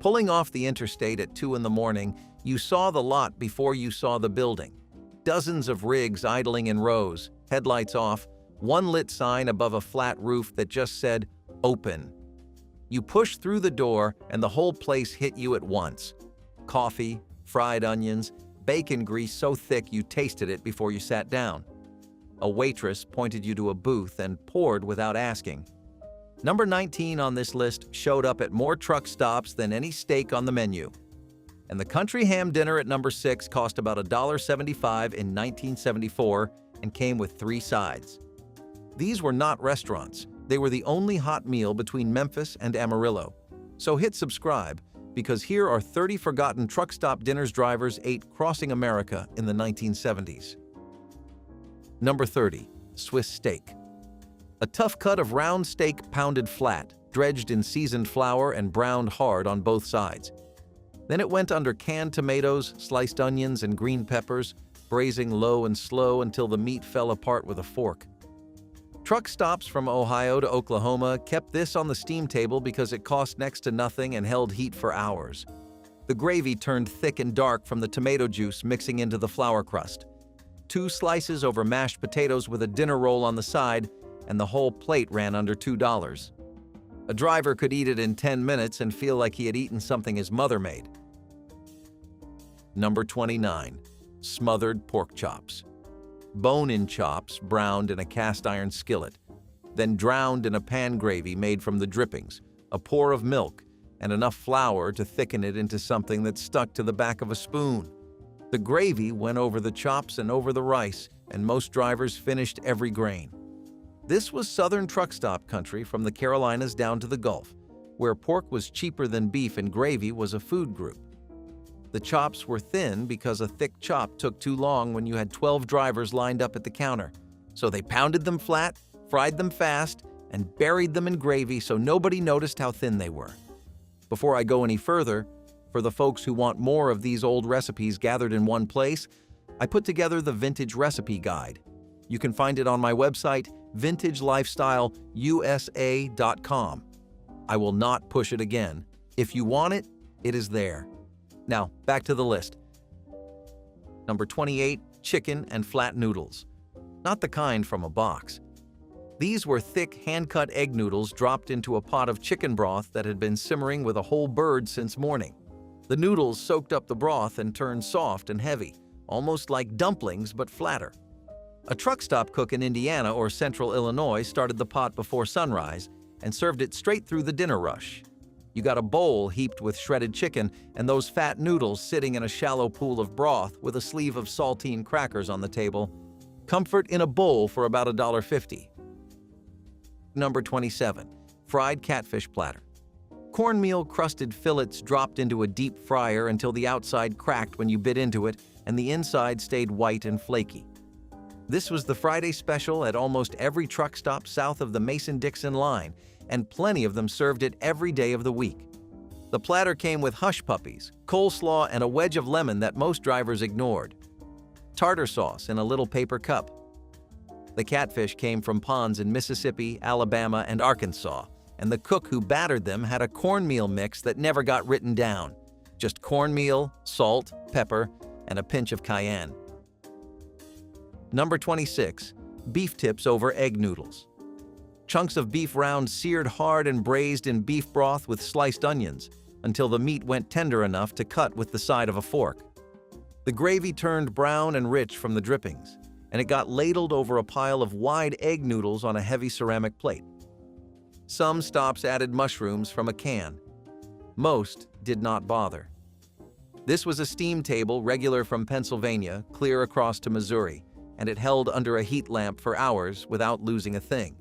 Pulling off the interstate at 2 in the morning, you saw the lot before you saw the building. Dozens of rigs idling in rows, headlights off, one lit sign above a flat roof that just said, "Open." You pushed through the door and the whole place hit you at once. Coffee, fried onions, bacon grease so thick you tasted it before you sat down. A waitress pointed you to a booth and poured without asking. Number 19 on this list showed up at more truck stops than any steak on the menu. And the country ham dinner at number 6 cost about $1.75 in 1974 and came with 3 sides. These were not restaurants. They were the only hot meal between Memphis and Amarillo. So hit subscribe, because here are 30 forgotten truck stop dinners drivers ate crossing America in the 1970s. Number 30, Swiss steak. A tough cut of round steak pounded flat, dredged in seasoned flour and browned hard on both sides. Then it went under canned tomatoes, sliced onions, and green peppers, braising low and slow until the meat fell apart with a fork. Truck stops from Ohio to Oklahoma kept this on the steam table because it cost next to nothing and held heat for hours. The gravy turned thick and dark from the tomato juice mixing into the flour crust. 2 slices over mashed potatoes with a dinner roll on the side, and the whole plate ran under $2. A driver could eat it in 10 minutes and feel like he had eaten something his mother made. Number 29, smothered pork chops. Bone-in chops browned in a cast-iron skillet, then drowned in a pan gravy made from the drippings, a pour of milk, and enough flour to thicken it into something that stuck to the back of a spoon. The gravy went over the chops and over the rice, and most drivers finished every grain. This was southern truck stop country from the Carolinas down to the Gulf, where pork was cheaper than beef and gravy was a food group. The chops were thin because a thick chop took too long when you had 12 drivers lined up at the counter. So they pounded them flat, fried them fast, and buried them in gravy so nobody noticed how thin they were. Before I go any further, for the folks who want more of these old recipes gathered in one place, I put together the Vintage Recipe Guide. You can find it on my website, vintagelifestyleusa.com. I will not push it again. If you want it, it is there. Now, back to the list. Number 28, chicken and flat noodles. Not the kind from a box. These were thick, hand-cut egg noodles dropped into a pot of chicken broth that had been simmering with a whole bird since morning. The noodles soaked up the broth and turned soft and heavy, almost like dumplings but flatter. A truck stop cook in Indiana or Central Illinois started the pot before sunrise and served it straight through the dinner rush. You got a bowl heaped with shredded chicken and those fat noodles sitting in a shallow pool of broth with a sleeve of saltine crackers on the table. Comfort in a bowl for about $1.50. Number 27, fried catfish platter. Cornmeal crusted fillets dropped into a deep fryer until the outside cracked when you bit into it and the inside stayed white and flaky. This was the Friday special at almost every truck stop south of the Mason-Dixon line, and plenty of them served it every day of the week. The platter came with hush puppies, coleslaw, and a wedge of lemon that most drivers ignored. Tartar sauce in a little paper cup. The catfish came from ponds in Mississippi, Alabama, and Arkansas, and the cook who battered them had a cornmeal mix that never got written down. Just cornmeal, salt, pepper, and a pinch of cayenne. Number 26, beef tips over egg noodles. Chunks of beef round seared hard and braised in beef broth with sliced onions until the meat went tender enough to cut with the side of a fork. The gravy turned brown and rich from the drippings, and it got ladled over a pile of wide egg noodles on a heavy ceramic plate. Some stops added mushrooms from a can. Most did not bother. This was a steam table regular from Pennsylvania, clear across to Missouri, and it held under a heat lamp for hours without losing a thing.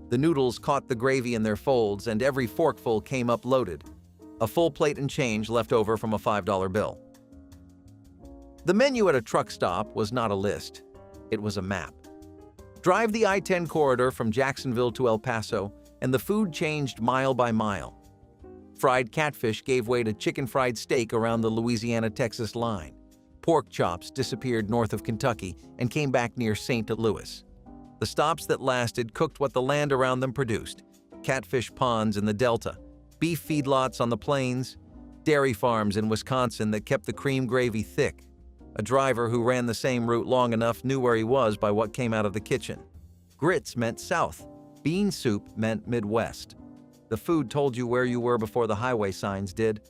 The noodles caught the gravy in their folds, and every forkful came up loaded. A full plate and change left over from a $5 bill. The menu at a truck stop was not a list. It was a map. Drive the I-10 corridor from Jacksonville to El Paso, and the food changed mile by mile. Fried catfish gave way to chicken fried steak around the Louisiana-Texas line. Pork chops disappeared north of Kentucky and came back near St. Louis. The stops that lasted cooked what the land around them produced: catfish ponds in the Delta, beef feedlots on the plains, dairy farms in Wisconsin that kept the cream gravy thick. A driver who ran the same route long enough knew where he was by what came out of the kitchen. Grits meant south. Bean soup meant Midwest. The food told you where you were before the highway signs did.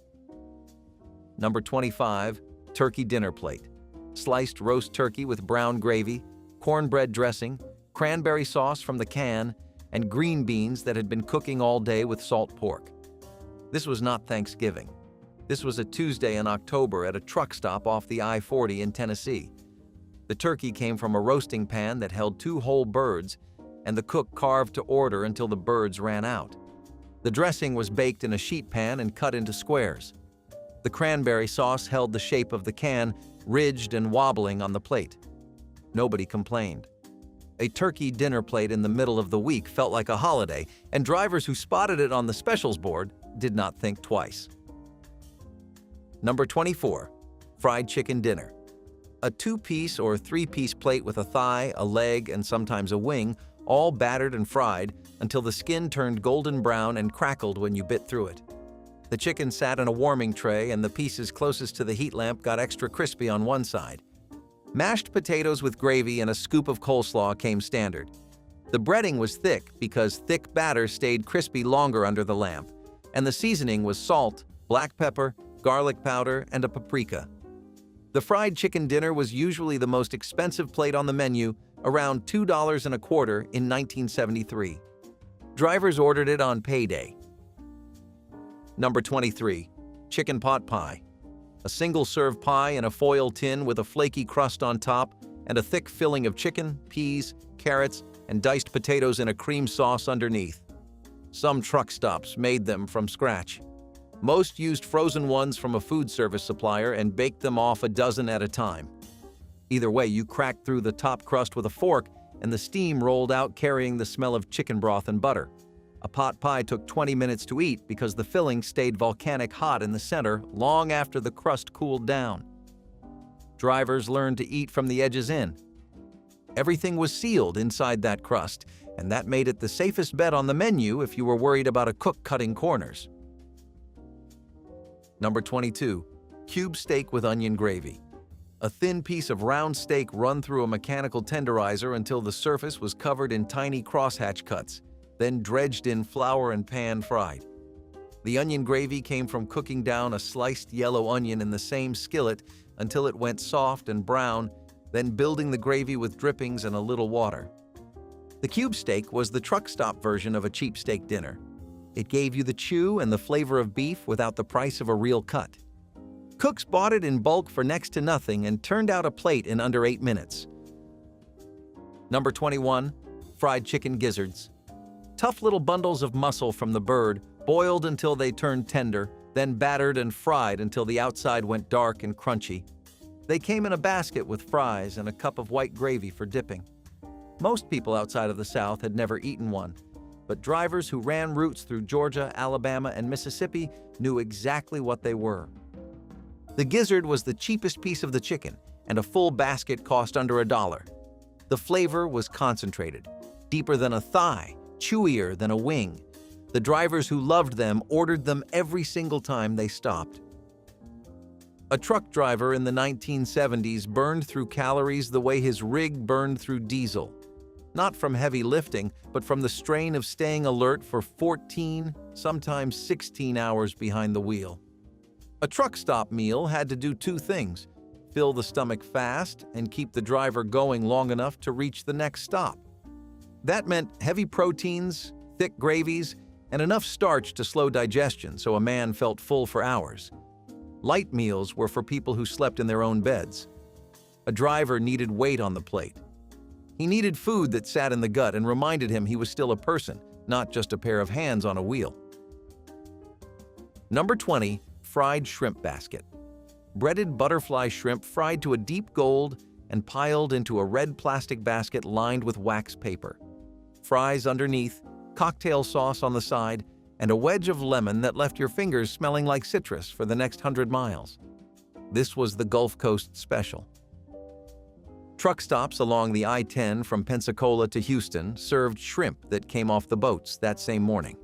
Number 25, turkey dinner plate. Sliced roast turkey with brown gravy, cornbread dressing, cranberry sauce from the can, and green beans that had been cooking all day with salt pork. This was not Thanksgiving. This was a Tuesday in October at a truck stop off the I-40 in Tennessee. The turkey came from a roasting pan that held 2 whole birds, and the cook carved to order until the birds ran out. The dressing was baked in a sheet pan and cut into squares. The cranberry sauce held the shape of the can, ridged and wobbling on the plate. Nobody complained. A turkey dinner plate in the middle of the week felt like a holiday, and drivers who spotted it on the specials board did not think twice. Number 24, fried chicken dinner. A 2-piece or 3-piece plate with a thigh, a leg, and sometimes a wing, all battered and fried until the skin turned golden brown and crackled when you bit through it. The chicken sat in a warming tray, and the pieces closest to the heat lamp got extra crispy on one side. Mashed potatoes with gravy and a scoop of coleslaw came standard. The breading was thick because thick batter stayed crispy longer under the lamp, and the seasoning was salt, black pepper, garlic powder, and a paprika. The fried chicken dinner was usually the most expensive plate on the menu, around $2.25 in 1973. Drivers ordered it on payday. Number 23, chicken pot pie. A single-serve pie in a foil tin with a flaky crust on top and a thick filling of chicken, peas, carrots, and diced potatoes in a cream sauce underneath. Some truck stops made them from scratch. Most used frozen ones from a food service supplier and baked them off a dozen at a time. Either way, you cracked through the top crust with a fork, and the steam rolled out carrying the smell of chicken broth and butter. A pot pie took 20 minutes to eat because the filling stayed volcanic hot in the center long after the crust cooled down. Drivers learned to eat from the edges in. Everything was sealed inside that crust, and that made it the safest bet on the menu if you were worried about a cook cutting corners. Number 22, cube steak with onion gravy. A thin piece of round steak run through a mechanical tenderizer until the surface was covered in tiny crosshatch cuts, then dredged in flour and pan-fried. The onion gravy came from cooking down a sliced yellow onion in the same skillet until it went soft and brown, then building the gravy with drippings and a little water. The cube steak was the truck stop version of a cheap steak dinner. It gave you the chew and the flavor of beef without the price of a real cut. Cooks bought it in bulk for next to nothing and turned out a plate in under 8 minutes. Number 21, fried chicken gizzards. Tough little bundles of muscle from the bird, boiled until they turned tender, then battered and fried until the outside went dark and crunchy. They came in a basket with fries and a cup of white gravy for dipping. Most people outside of the South had never eaten one, but drivers who ran routes through Georgia, Alabama, and Mississippi knew exactly what they were. The gizzard was the cheapest piece of the chicken, and a full basket cost under $1. The flavor was concentrated, deeper than a thigh, chewier than a wing. The drivers who loved them ordered them every single time they stopped. A truck driver in the 1970s burned through calories the way his rig burned through diesel. Not from heavy lifting, but from the strain of staying alert for 14, sometimes 16 hours behind the wheel. A truck stop meal had to do 2 things: fill the stomach fast and keep the driver going long enough to reach the next stop. That meant heavy proteins, thick gravies, and enough starch to slow digestion so a man felt full for hours. Light meals were for people who slept in their own beds. A driver needed weight on the plate. He needed food that sat in the gut and reminded him he was still a person, not just a pair of hands on a wheel. Number 20, fried shrimp basket. Breaded butterfly shrimp fried to a deep gold and piled into a red plastic basket lined with wax paper. Fries underneath, cocktail sauce on the side, and a wedge of lemon that left your fingers smelling like citrus for the next 100 miles. This was the Gulf Coast special. Truck stops along the I-10 from Pensacola to Houston served shrimp that came off the boats that same morning.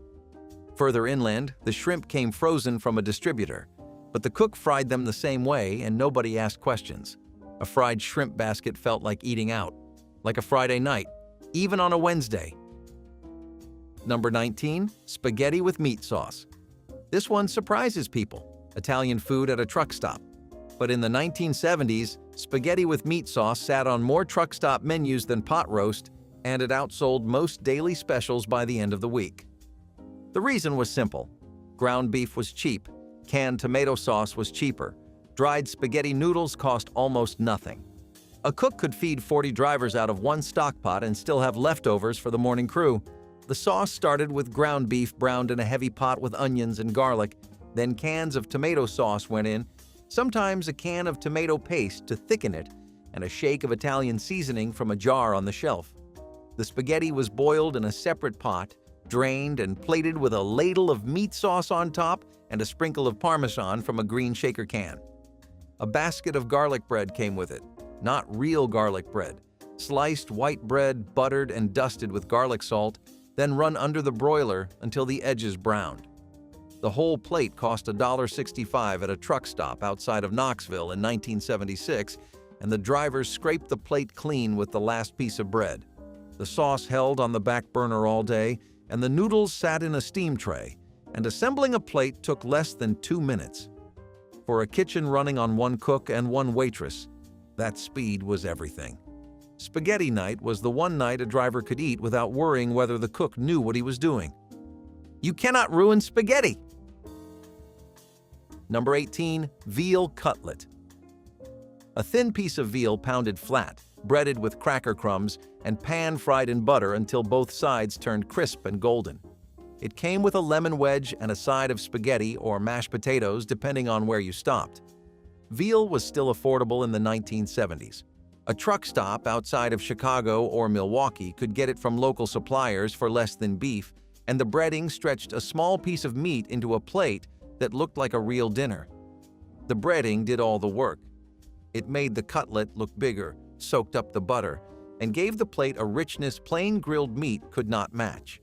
Further inland, the shrimp came frozen from a distributor. But the cook fried them the same way and nobody asked questions. A fried shrimp basket felt like eating out, like a Friday night, even on a Wednesday. Number 19, spaghetti with meat sauce. This one surprises people, Italian food at a truck stop. But in the 1970s, spaghetti with meat sauce sat on more truck stop menus than pot roast, and it outsold most daily specials by the end of the week. The reason was simple. Ground beef was cheap, canned tomato sauce was cheaper, dried spaghetti noodles cost almost nothing. A cook could feed 40 drivers out of one stock pot and still have leftovers for the morning crew. The sauce started with ground beef browned in a heavy pot with onions and garlic, then cans of tomato sauce went in, sometimes a can of tomato paste to thicken it, and a shake of Italian seasoning from a jar on the shelf. The spaghetti was boiled in a separate pot, drained and plated with a ladle of meat sauce on top and a sprinkle of Parmesan from a green shaker can. A basket of garlic bread came with it, not real garlic bread. Sliced white bread, buttered and dusted with garlic salt, then run under the broiler until the edges browned. The whole plate cost $1.65 at a truck stop outside of Knoxville in 1976, and the drivers scraped the plate clean with the last piece of bread. The sauce held on the back burner all day, and the noodles sat in a steam tray, and assembling a plate took less than 2 minutes. For a kitchen running on one cook and one waitress, that speed was everything. Spaghetti night was the one night a driver could eat without worrying whether the cook knew what he was doing. You cannot ruin spaghetti! Number 18, veal cutlet. A thin piece of veal pounded flat, breaded with cracker crumbs, and pan-fried in butter until both sides turned crisp and golden. It came with a lemon wedge and a side of spaghetti or mashed potatoes depending on where you stopped. Veal was still affordable in the 1970s. A truck stop outside of Chicago or Milwaukee could get it from local suppliers for less than beef, and the breading stretched a small piece of meat into a plate that looked like a real dinner. The breading did all the work. It made the cutlet look bigger, soaked up the butter, and gave the plate a richness plain grilled meat could not match.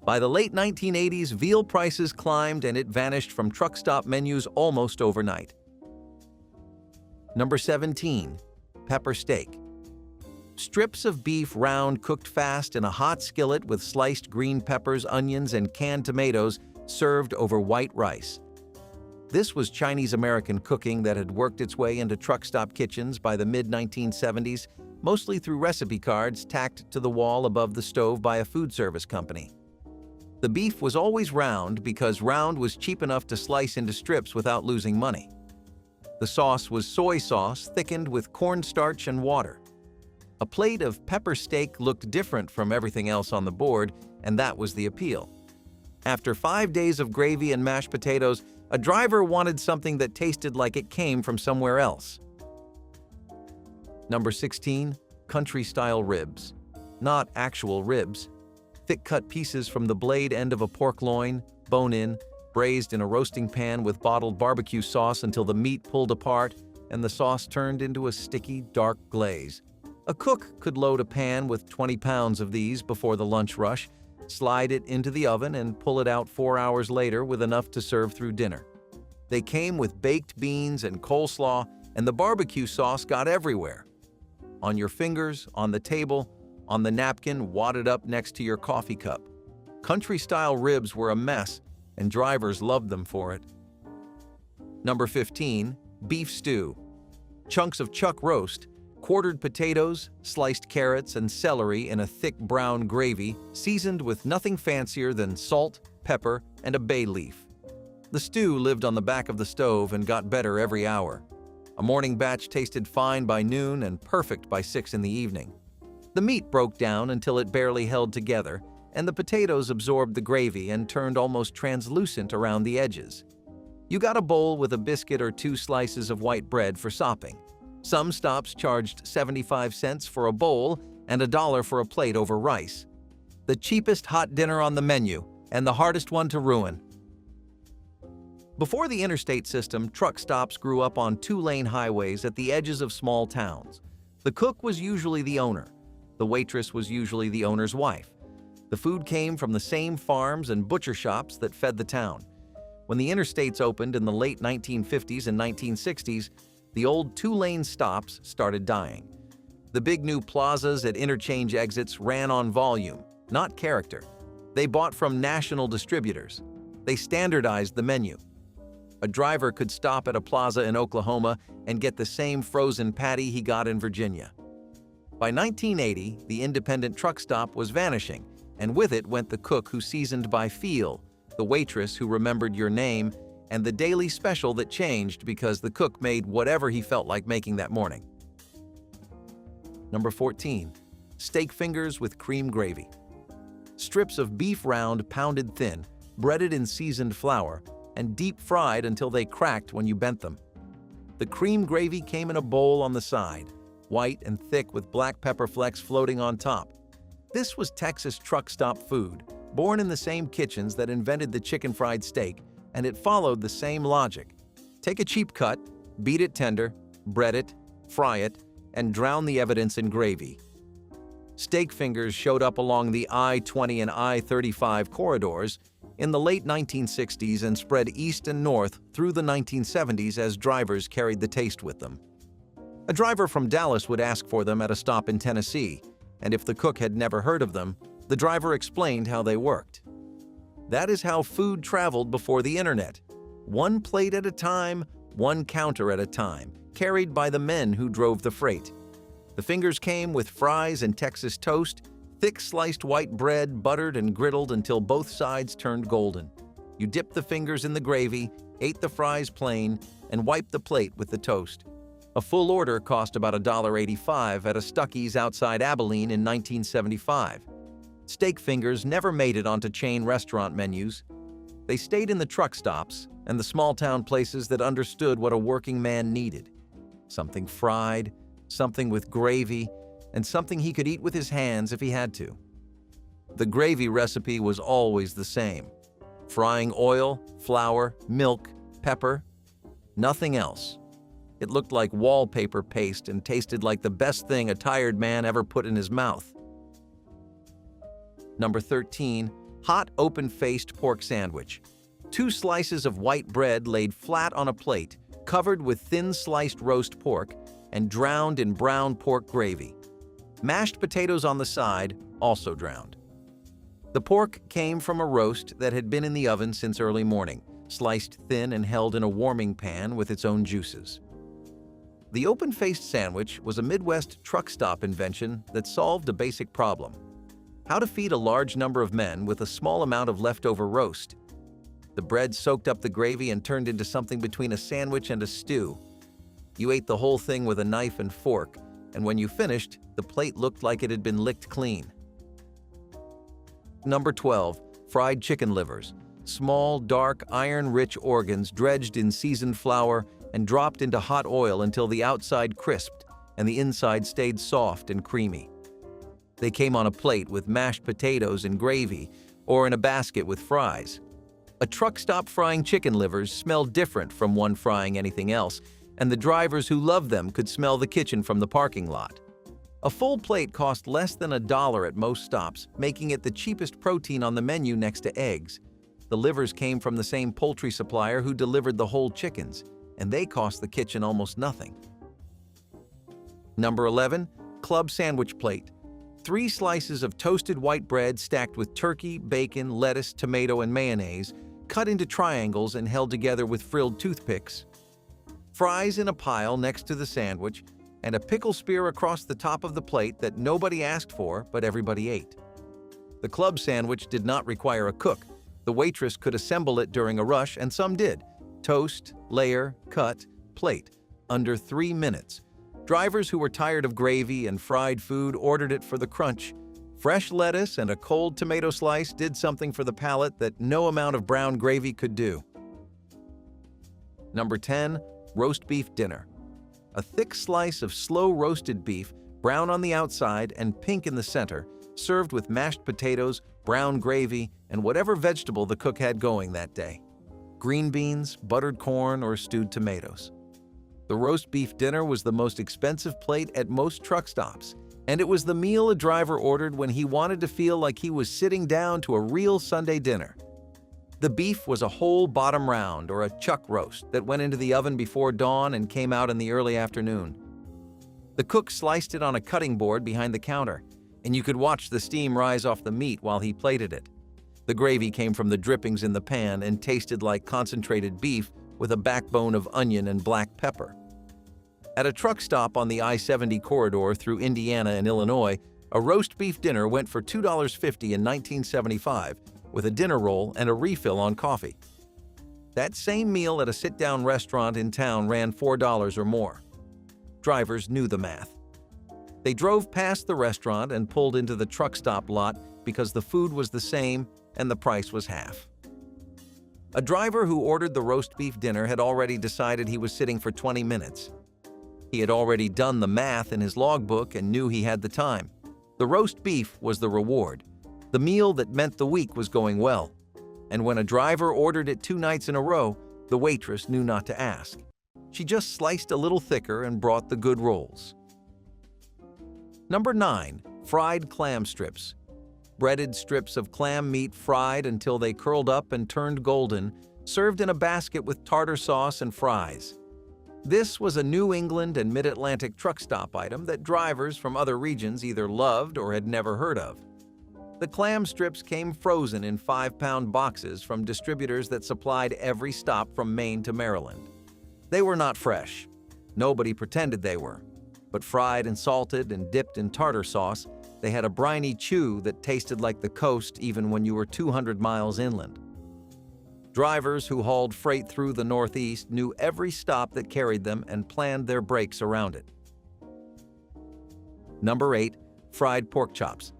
By the late 1980s, veal prices climbed and it vanished from truck stop menus almost overnight. Number 17, pepper steak. Strips of beef round cooked fast in a hot skillet with sliced green peppers, onions, and canned tomatoes served over white rice. This was Chinese-American cooking that had worked its way into truck stop kitchens by the mid-1970s, mostly through recipe cards tacked to the wall above the stove by a food service company. The beef was always round because round was cheap enough to slice into strips without losing money. The sauce was soy sauce thickened with cornstarch and water. A plate of pepper steak looked different from everything else on the board, and that was the appeal. After 5 days of gravy and mashed potatoes, a driver wanted something that tasted like it came from somewhere else. Number 16, country-style ribs. Not actual ribs. Thick-cut pieces from the blade end of a pork loin, bone-in, braised in a roasting pan with bottled barbecue sauce until the meat pulled apart and the sauce turned into a sticky, dark glaze. A cook could load a pan with 20 pounds of these before the lunch rush, slide it into the oven, and pull it out 4 hours later with enough to serve through dinner. They came with baked beans and coleslaw, and the barbecue sauce got everywhere. On your fingers, on the table, on the napkin wadded up next to your coffee cup. Country-style ribs were a mess, and drivers loved them for it. Number 15, beef stew. Chunks of chuck roast, quartered potatoes, sliced carrots, and celery in a thick brown gravy, seasoned with nothing fancier than salt, pepper, and a bay leaf. The stew lived on the back of the stove and got better every hour. A morning batch tasted fine by noon and perfect by 6 in the evening. The meat broke down until it barely held together, and the potatoes absorbed the gravy and turned almost translucent around the edges. You got a bowl with a biscuit or 2 slices of white bread for sopping. Some stops charged 75 cents for a bowl and $1 for a plate over rice. The cheapest hot dinner on the menu and the hardest one to ruin. Before the interstate system, truck stops grew up on 2-lane highways at the edges of small towns. The cook was usually the owner. The waitress was usually the owner's wife. The food came from the same farms and butcher shops that fed the town. When the interstates opened in the late 1950s and 1960s, the old two-lane stops started dying. The big new plazas at interchange exits ran on volume, not character. They bought from national distributors. They standardized the menu. A driver could stop at a plaza in Oklahoma and get the same frozen patty he got in Virginia. By 1980, the independent truck stop was vanishing, and with it went the cook who seasoned by feel, the waitress who remembered your name, and the daily special that changed because the cook made whatever he felt like making that morning. Number 14. Steak fingers with cream gravy. Strips of beef round pounded thin, breaded in seasoned flour, and deep fried until they cracked when you bent them. The cream gravy came in a bowl on the side, white and thick with black pepper flecks floating on top. This was Texas truck stop food, born in the same kitchens that invented the chicken fried steak, and it followed the same logic. Take a cheap cut, beat it tender, bread it, fry it, and drown the evidence in gravy. Steak fingers showed up along the I-20 and I-35 corridors in the late 1960s and spread east and north through the 1970s as drivers carried the taste with them. A driver from Dallas would ask for them at a stop in Tennessee, and if the cook had never heard of them, the driver explained how they worked. That is how food traveled before the internet. One plate at a time, one counter at a time, carried by the men who drove the freight. The fingers came with fries and Texas toast, thick sliced white bread buttered and griddled until both sides turned golden. You dipped the fingers in the gravy, ate the fries plain, and wiped the plate with the toast. A full order cost about $1.85 at a Stuckey's outside Abilene in 1975. Steak fingers never made it onto chain restaurant menus. They stayed in the truck stops and the small-town places that understood what a working man needed. Something fried, something with gravy, and something he could eat with his hands if he had to. The gravy recipe was always the same. Frying oil, flour, milk, pepper, nothing else. It looked like wallpaper paste and tasted like the best thing a tired man ever put in his mouth. Number 13. Hot open-faced pork sandwich. 2 slices of white bread laid flat on a plate, covered with thin sliced roast pork, and drowned in brown pork gravy. Mashed potatoes on the side, also drowned. The pork came from a roast that had been in the oven since early morning, sliced thin and held in a warming pan with its own juices. The open-faced sandwich was a Midwest truck stop invention that solved a basic problem: how to feed a large number of men with a small amount of leftover roast. The bread soaked up the gravy and turned into something between a sandwich and a stew. You ate the whole thing with a knife and fork, and when you finished, the plate looked like it had been licked clean. Number 12. Fried chicken livers. Small, dark, iron-rich organs dredged in seasoned flour and dropped into hot oil until the outside crisped and the inside stayed soft and creamy. They came on a plate with mashed potatoes and gravy, or in a basket with fries. A truck stop frying chicken livers smelled different from one frying anything else, and the drivers who loved them could smell the kitchen from the parking lot. A full plate cost less than $1 at most stops, making it the cheapest protein on the menu next to eggs. The livers came from the same poultry supplier who delivered the whole chickens, and they cost the kitchen almost nothing. Number 11. Club sandwich plate. 3 slices of toasted white bread stacked with turkey, bacon, lettuce, tomato, and mayonnaise, cut into triangles and held together with frilled toothpicks. Fries in a pile next to the sandwich, and a pickle spear across the top of the plate that nobody asked for, but everybody ate. The club sandwich did not require a cook. The waitress could assemble it during a rush, and some did. Toast, layer, cut, plate, under 3 minutes. Drivers who were tired of gravy and fried food ordered it for the crunch. Fresh lettuce and a cold tomato slice did something for the palate that no amount of brown gravy could do. Number 10. Roast beef dinner. A thick slice of slow-roasted beef, brown on the outside and pink in the center, served with mashed potatoes, brown gravy, and whatever vegetable the cook had going that day. Green beans, buttered corn, or stewed tomatoes. The roast beef dinner was the most expensive plate at most truck stops, and it was the meal a driver ordered when he wanted to feel like he was sitting down to a real Sunday dinner. The beef was a whole bottom round or a chuck roast that went into the oven before dawn and came out in the early afternoon. The cook sliced it on a cutting board behind the counter, and you could watch the steam rise off the meat while he plated it. The gravy came from the drippings in the pan and tasted like concentrated beef with a backbone of onion and black pepper. At a truck stop on the I-70 corridor through Indiana and Illinois, a roast beef dinner went for $2.50 in 1975, with a dinner roll and a refill on coffee. That same meal at a sit-down restaurant in town ran $4 or more. Drivers knew the math. They drove past the restaurant and pulled into the truck stop lot because the food was the same and the price was half. A driver who ordered the roast beef dinner had already decided he was sitting for 20 minutes. He had already done the math in his logbook and knew he had the time. The roast beef was the reward, the meal that meant the week was going well. And when a driver ordered it 2 nights in a row, the waitress knew not to ask. She just sliced a little thicker and brought the good rolls. Number 9. Fried clam strips. Breaded strips of clam meat fried until they curled up and turned golden, served in a basket with tartar sauce and fries. This was a New England and Mid-Atlantic truck stop item that drivers from other regions either loved or had never heard of. The clam strips came frozen in 5-pound boxes from distributors that supplied every stop from Maine to Maryland. They were not fresh. Nobody pretended they were. But fried and salted and dipped in tartar sauce, they had a briny chew that tasted like the coast even when you were 200 miles inland. Drivers who hauled freight through the Northeast knew every stop that carried them and planned their breaks around it. Number 8. Fried pork chops.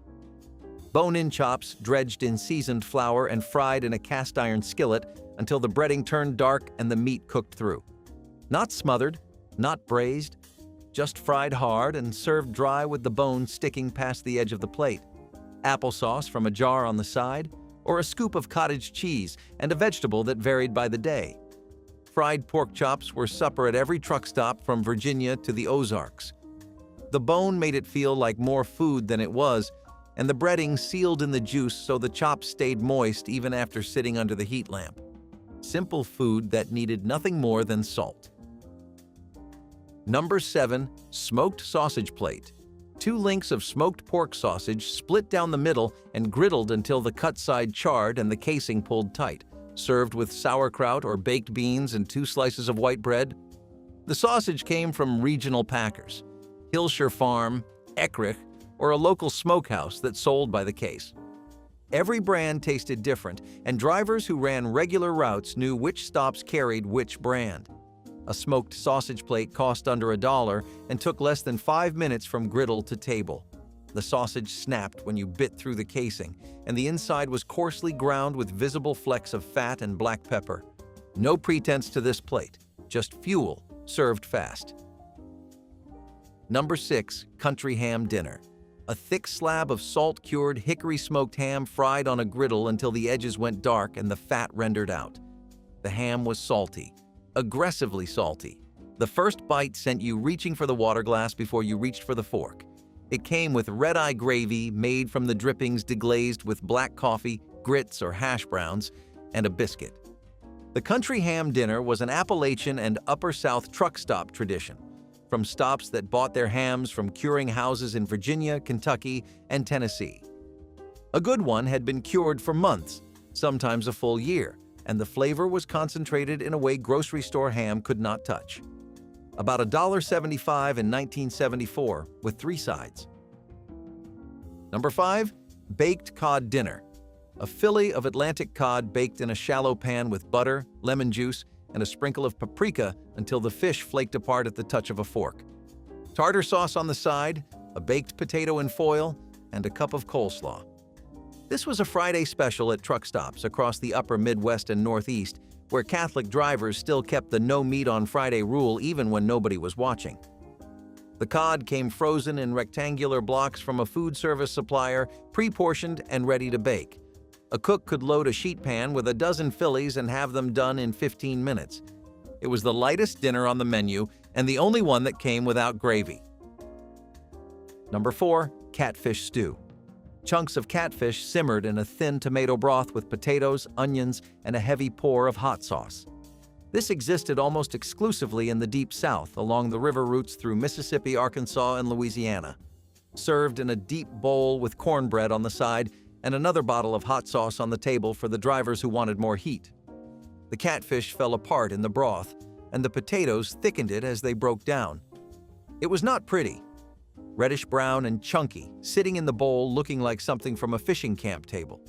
Bone-in chops dredged in seasoned flour and fried in a cast-iron skillet until the breading turned dark and the meat cooked through. Not smothered, not braised, just fried hard and served dry with the bone sticking past the edge of the plate. Applesauce from a jar on the side, or a scoop of cottage cheese and a vegetable that varied by the day. Fried pork chops were supper at every truck stop from Virginia to the Ozarks. The bone made it feel like more food than it was, and the breading sealed in the juice so the chops stayed moist even after sitting under the heat lamp. Simple food that needed nothing more than salt. Number 7. Smoked sausage plate. 2 links of smoked pork sausage split down the middle and griddled until the cut side charred and the casing pulled tight, served with sauerkraut or baked beans and 2 slices of white bread. The sausage came from regional packers, Hilscher Farm, Eckrich, or a local smokehouse that sold by the case. Every brand tasted different, and drivers who ran regular routes knew which stops carried which brand. A smoked sausage plate cost under $1 and took less than 5 minutes from griddle to table. The sausage snapped when you bit through the casing, and the inside was coarsely ground with visible flecks of fat and black pepper. No pretense to this plate, just fuel, served fast. Number 6. Country ham dinner. A thick slab of salt-cured hickory-smoked ham fried on a griddle until the edges went dark and the fat rendered out. The ham was salty. Aggressively salty. The first bite sent you reaching for the water glass before you reached for the fork. It came with red-eye gravy made from the drippings deglazed with black coffee, grits or hash browns, and a biscuit. The country ham dinner was an Appalachian and Upper South truck stop tradition, from stops that bought their hams from curing houses in Virginia, Kentucky, and Tennessee. A good one had been cured for months, sometimes a full year, and the flavor was concentrated in a way grocery store ham could not touch. About $1.75 in 1974, with 3 sides. Number 5. Baked cod dinner. A fillet of Atlantic cod baked in a shallow pan with butter, lemon juice, and a sprinkle of paprika until the fish flaked apart at the touch of a fork. Tartar sauce on the side, a baked potato in foil, and a cup of coleslaw. This was a Friday special at truck stops across the upper Midwest and Northeast, where Catholic drivers still kept the no meat on Friday rule even when nobody was watching. The cod came frozen in rectangular blocks from a food service supplier, pre-portioned and ready to bake. A cook could load a sheet pan with a dozen fillets and have them done in 15 minutes. It was the lightest dinner on the menu and the only one that came without gravy. Number 4. Catfish stew. Chunks of catfish simmered in a thin tomato broth with potatoes, onions, and a heavy pour of hot sauce. This existed almost exclusively in the Deep South, along the river routes through Mississippi, Arkansas, and Louisiana. Served in a deep bowl with cornbread on the side and another bottle of hot sauce on the table for the drivers who wanted more heat. The catfish fell apart in the broth, and the potatoes thickened it as they broke down. It was not pretty. Reddish-brown and chunky, sitting in the bowl looking like something from a fishing camp table.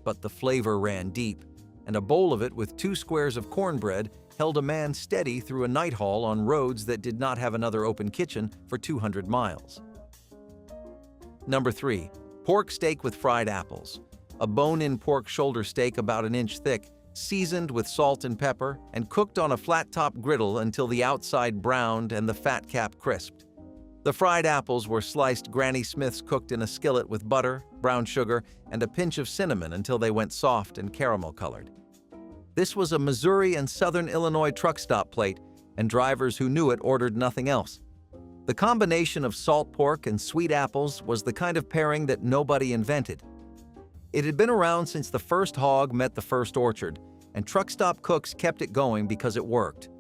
But the flavor ran deep, and a bowl of it with 2 squares of cornbread held a man steady through a night haul on roads that did not have another open kitchen for 200 miles. Number 3. Pork steak with fried apples. A bone-in pork shoulder steak about an inch thick, seasoned with salt and pepper, and cooked on a flat-top griddle until the outside browned and the fat cap crisped. The fried apples were sliced Granny Smiths cooked in a skillet with butter, brown sugar, and a pinch of cinnamon until they went soft and caramel-colored. This was a Missouri and Southern Illinois truck stop plate, and drivers who knew it ordered nothing else. The combination of salt pork and sweet apples was the kind of pairing that nobody invented. It had been around since the first hog met the first orchard, and truck stop cooks kept it going because it worked.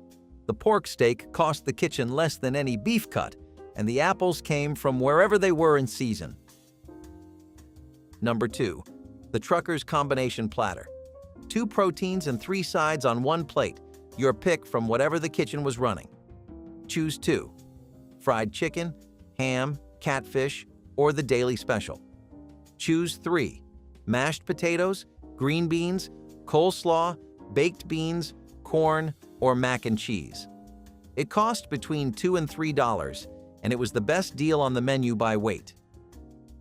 The pork steak cost the kitchen less than any beef cut, and the apples came from wherever they were in season. Number 2. The Trucker's Combination Platter. 2 proteins and 3 sides on one plate, your pick from whatever the kitchen was running. Choose 2. Fried chicken, ham, catfish, or the daily special. Choose 3. Mashed potatoes, green beans, coleslaw, baked beans, corn, or mac and cheese. It cost between $2 and $3, and it was the best deal on the menu by weight.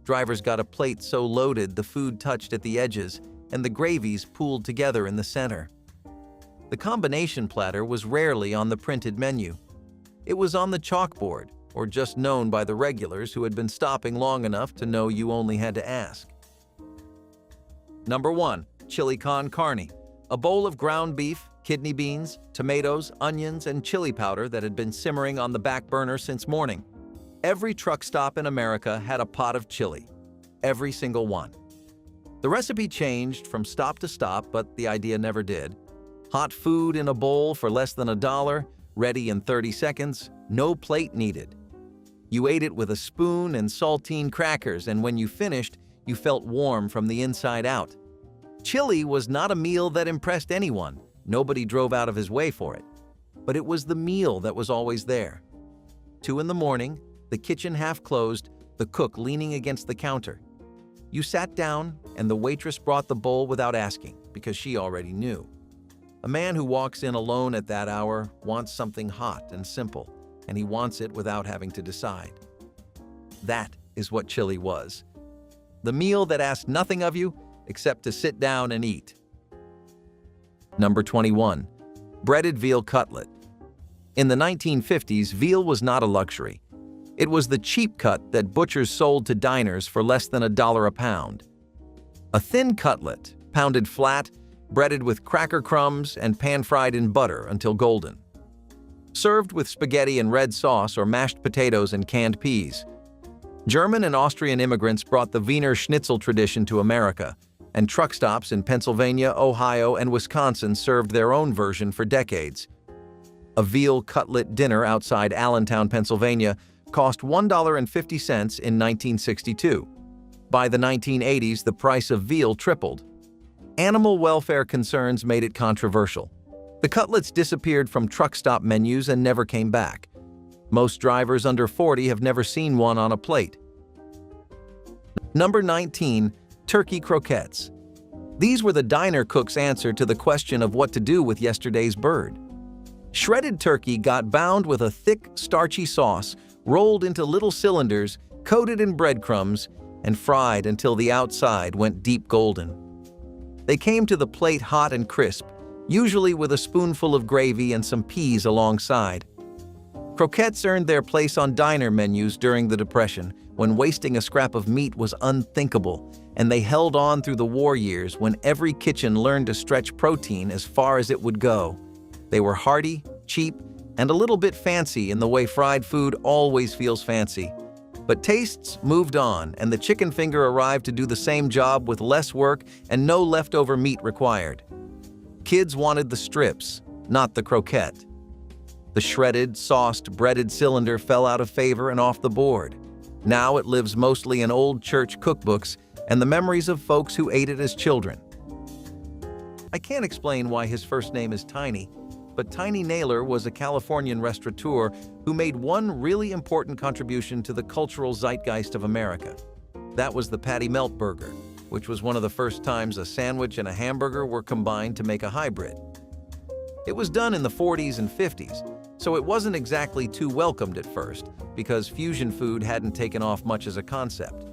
Drivers got a plate so loaded the food touched at the edges and the gravies pooled together in the center. The combination platter was rarely on the printed menu. It was on the chalkboard, or just known by the regulars who had been stopping long enough to know you only had to ask. Number 1. Chili con carne. A bowl of ground beef, kidney beans, tomatoes, onions, and chili powder that had been simmering on the back burner since morning. Every truck stop in America had a pot of chili. Every single one. The recipe changed from stop to stop, but the idea never did. Hot food in a bowl for less than $1, ready in 30 seconds, no plate needed. You ate it with a spoon and saltine crackers, and when you finished, you felt warm from the inside out. Chili was not a meal that impressed anyone. Nobody drove out of his way for it. But it was the meal that was always there. 2 in the morning, the kitchen half closed, the cook leaning against the counter. You sat down, and the waitress brought the bowl without asking, because she already knew. A man who walks in alone at that hour wants something hot and simple, and he wants it without having to decide. That is what chili was. The meal that asked nothing of you except to sit down and eat. Number 21. Breaded veal cutlet. In the 1950s, veal was not a luxury. It was the cheap cut that butchers sold to diners for less than $1 a pound. A thin cutlet, pounded flat, breaded with cracker crumbs and pan-fried in butter until golden. Served with spaghetti and red sauce or mashed potatoes and canned peas. German and Austrian immigrants brought the Wiener Schnitzel tradition to America, and truck stops in Pennsylvania, Ohio, and Wisconsin served their own version for decades. A veal cutlet dinner outside Allentown, Pennsylvania, cost $1.50 in 1962. By the 1980s, the price of veal tripled. Animal welfare concerns made it controversial. The cutlets disappeared from truck stop menus and never came back. Most drivers under 40 have never seen one on a plate. Number 19. Turkey croquettes. These were the diner cook's answer to the question of what to do with yesterday's bird. Shredded turkey got bound with a thick, starchy sauce, rolled into little cylinders, coated in breadcrumbs, and fried until the outside went deep golden. They came to the plate hot and crisp, usually with a spoonful of gravy and some peas alongside. Croquettes earned their place on diner menus during the Depression, when wasting a scrap of meat was unthinkable, and they held on through the war years when every kitchen learned to stretch protein as far as it would go. They were hearty, cheap, and a little bit fancy in the way fried food always feels fancy. But tastes moved on, and the chicken finger arrived to do the same job with less work and no leftover meat required. Kids wanted the strips, not the croquette. The shredded, sauced, breaded cylinder fell out of favor and off the board. Now it lives mostly in old church cookbooks and the memories of folks who ate it as children. I can't explain why his first name is Tiny, but Tiny Naylor was a Californian restaurateur who made one really important contribution to the cultural zeitgeist of America. That was the Patty Melt Burger, which was one of the first times a sandwich and a hamburger were combined to make a hybrid. It was done in the 40s and 50s, so it wasn't exactly too welcomed at first, because fusion food hadn't taken off much as a concept.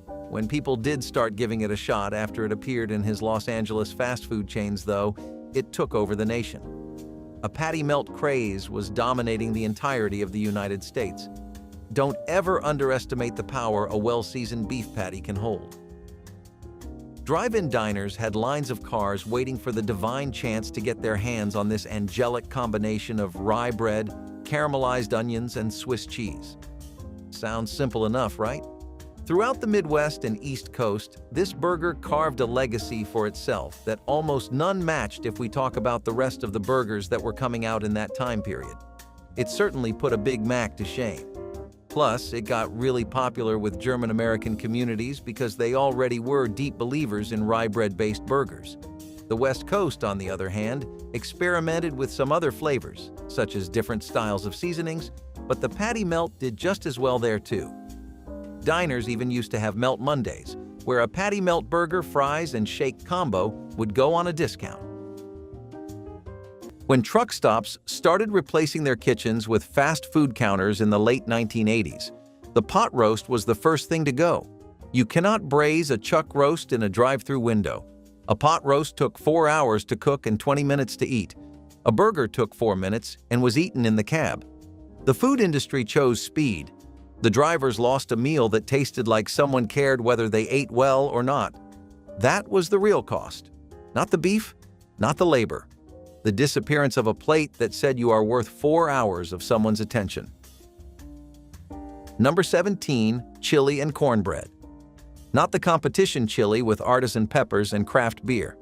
When people did start giving it a shot after it appeared in his Los Angeles fast food chains, though, it took over the nation. A patty melt craze was dominating the entirety of the United States. Don't ever underestimate the power a well-seasoned beef patty can hold. Drive-in diners had lines of cars waiting for the divine chance to get their hands on this angelic combination of rye bread, caramelized onions, and Swiss cheese. Sounds simple enough, right? Throughout the Midwest and East Coast, this burger carved a legacy for itself that almost none matched if we talk about the rest of the burgers that were coming out in that time period. It certainly put a Big Mac to shame. Plus, it got really popular with German-American communities because they already were deep believers in rye bread-based burgers. The West Coast, on the other hand, experimented with some other flavors, such as different styles of seasonings, but the patty melt did just as well there too. Diners even used to have Melt Mondays, where a patty melt burger, fries, and shake combo would go on a discount. When truck stops started replacing their kitchens with fast food counters in the late 1980s, the pot roast was the first thing to go. You cannot braise a chuck roast in a drive-through window. A pot roast took 4 hours to cook and 20 minutes to eat. A burger took 4 minutes and was eaten in the cab. The food industry chose speed. The drivers lost a meal that tasted like someone cared whether they ate well or not. That was the real cost. Not the beef, not the labor. The disappearance of a plate that said you are worth 4 hours of someone's attention. Number 17, chili and cornbread. Not the competition chili with artisan peppers and craft beer.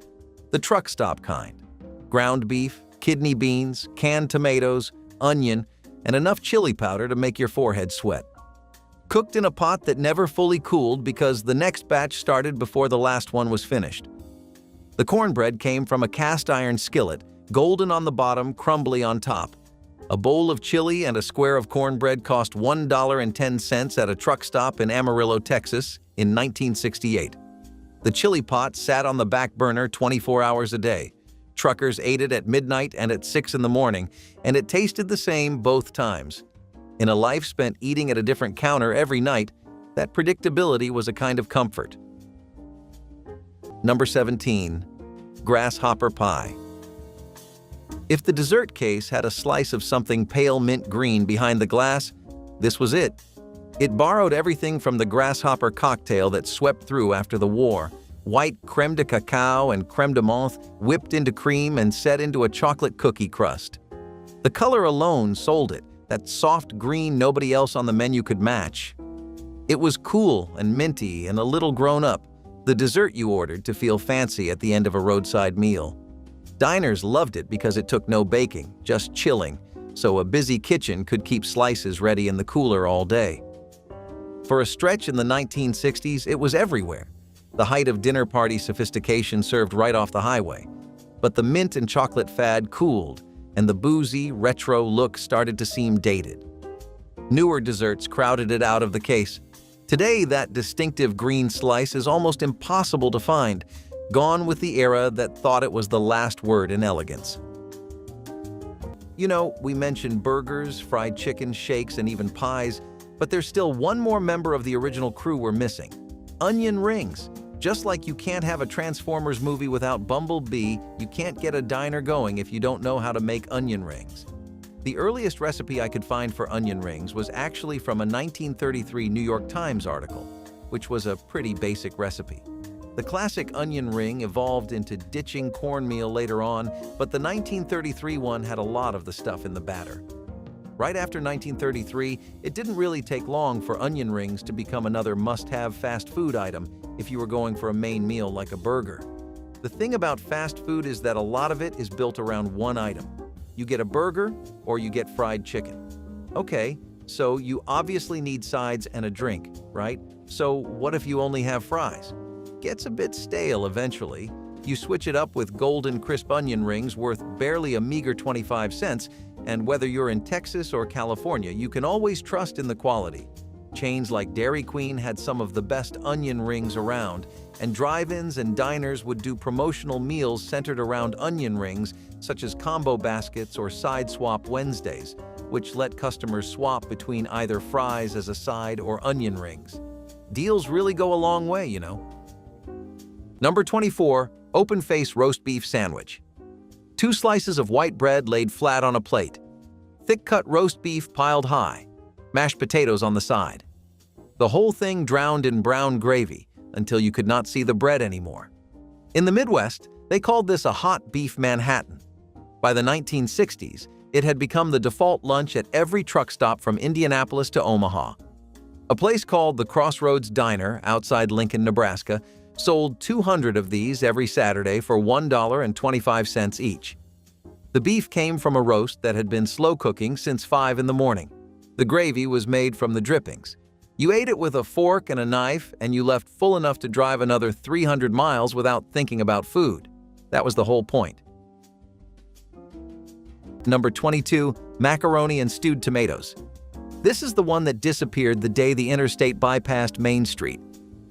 The truck stop kind. Ground beef, kidney beans, canned tomatoes, onion, and enough chili powder to make your forehead sweat. Cooked in a pot that never fully cooled because the next batch started before the last one was finished. The cornbread came from a cast iron skillet, golden on the bottom, crumbly on top. A bowl of chili and a square of cornbread cost $1.10 at a truck stop in Amarillo, Texas in 1968. The chili pot sat on the back burner 24 hours a day. Truckers ate it at midnight and at 6 in the morning, and it tasted the same both times. In a life spent eating at a different counter every night, that predictability was a kind of comfort. Number 17, grasshopper pie. If the dessert case had a slice of something pale mint green behind the glass, this was it. It borrowed everything from the grasshopper cocktail that swept through after the war. White creme de cacao and creme de menthe whipped into cream and set into a chocolate cookie crust. The color alone sold it, that soft green nobody else on the menu could match. It was cool and minty and a little grown up, the dessert you ordered to feel fancy at the end of a roadside meal. Diners loved it because it took no baking, just chilling, so a busy kitchen could keep slices ready in the cooler all day. For a stretch in the 1960s, it was everywhere. The height of dinner party sophistication served right off the highway. But the mint and chocolate fad cooled, and the boozy, retro look started to seem dated. Newer desserts crowded it out of the case. Today, that distinctive green slice is almost impossible to find, gone with the era that thought it was the last word in elegance. You know, we mentioned burgers, fried chicken, shakes, and even pies, but there's still one more member of the original crew we're missing: onion rings. Just like you can't have a Transformers movie without Bumblebee, you can't get a diner going if you don't know how to make onion rings. The earliest recipe I could find for onion rings was actually from a 1933 New York Times article, which was a pretty basic recipe. The classic onion ring evolved into ditching cornmeal later on, but the 1933 one had a lot of the stuff in the batter. Right after 1933, it didn't really take long for onion rings to become another must-have fast food item if you were going for a main meal like a burger. The thing about fast food is that a lot of it is built around one item. You get a burger or you get fried chicken. Okay, so you obviously need sides and a drink, right? So what if you only have fries? Gets a bit stale eventually. You switch it up with golden crisp onion rings worth barely a meager 25 cents, and whether you're in Texas or California, you can always trust in the quality. Chains like Dairy Queen had some of the best onion rings around, and drive-ins and diners would do promotional meals centered around onion rings, such as combo baskets or side swap Wednesdays, which let customers swap between either fries as a side or onion rings. Deals really go a long way, you know. Number 24, open-face roast beef sandwich. 2 slices of white bread laid flat on a plate. Thick-cut roast beef piled high. Mashed potatoes on the side. The whole thing drowned in brown gravy until you could not see the bread anymore. In the Midwest, they called this a hot beef Manhattan. By the 1960s, it had become the default lunch at every truck stop from Indianapolis to Omaha. A place called the Crossroads Diner outside Lincoln, Nebraska, sold 200 of these every Saturday for $1.25 each. The beef came from a roast that had been slow cooking since 5 in the morning. The gravy was made from the drippings. You ate it with a fork and a knife, and you left full enough to drive another 300 miles without thinking about food. That was the whole point. Number 22, macaroni and stewed tomatoes. This is the one that disappeared the day the interstate bypassed Main Street.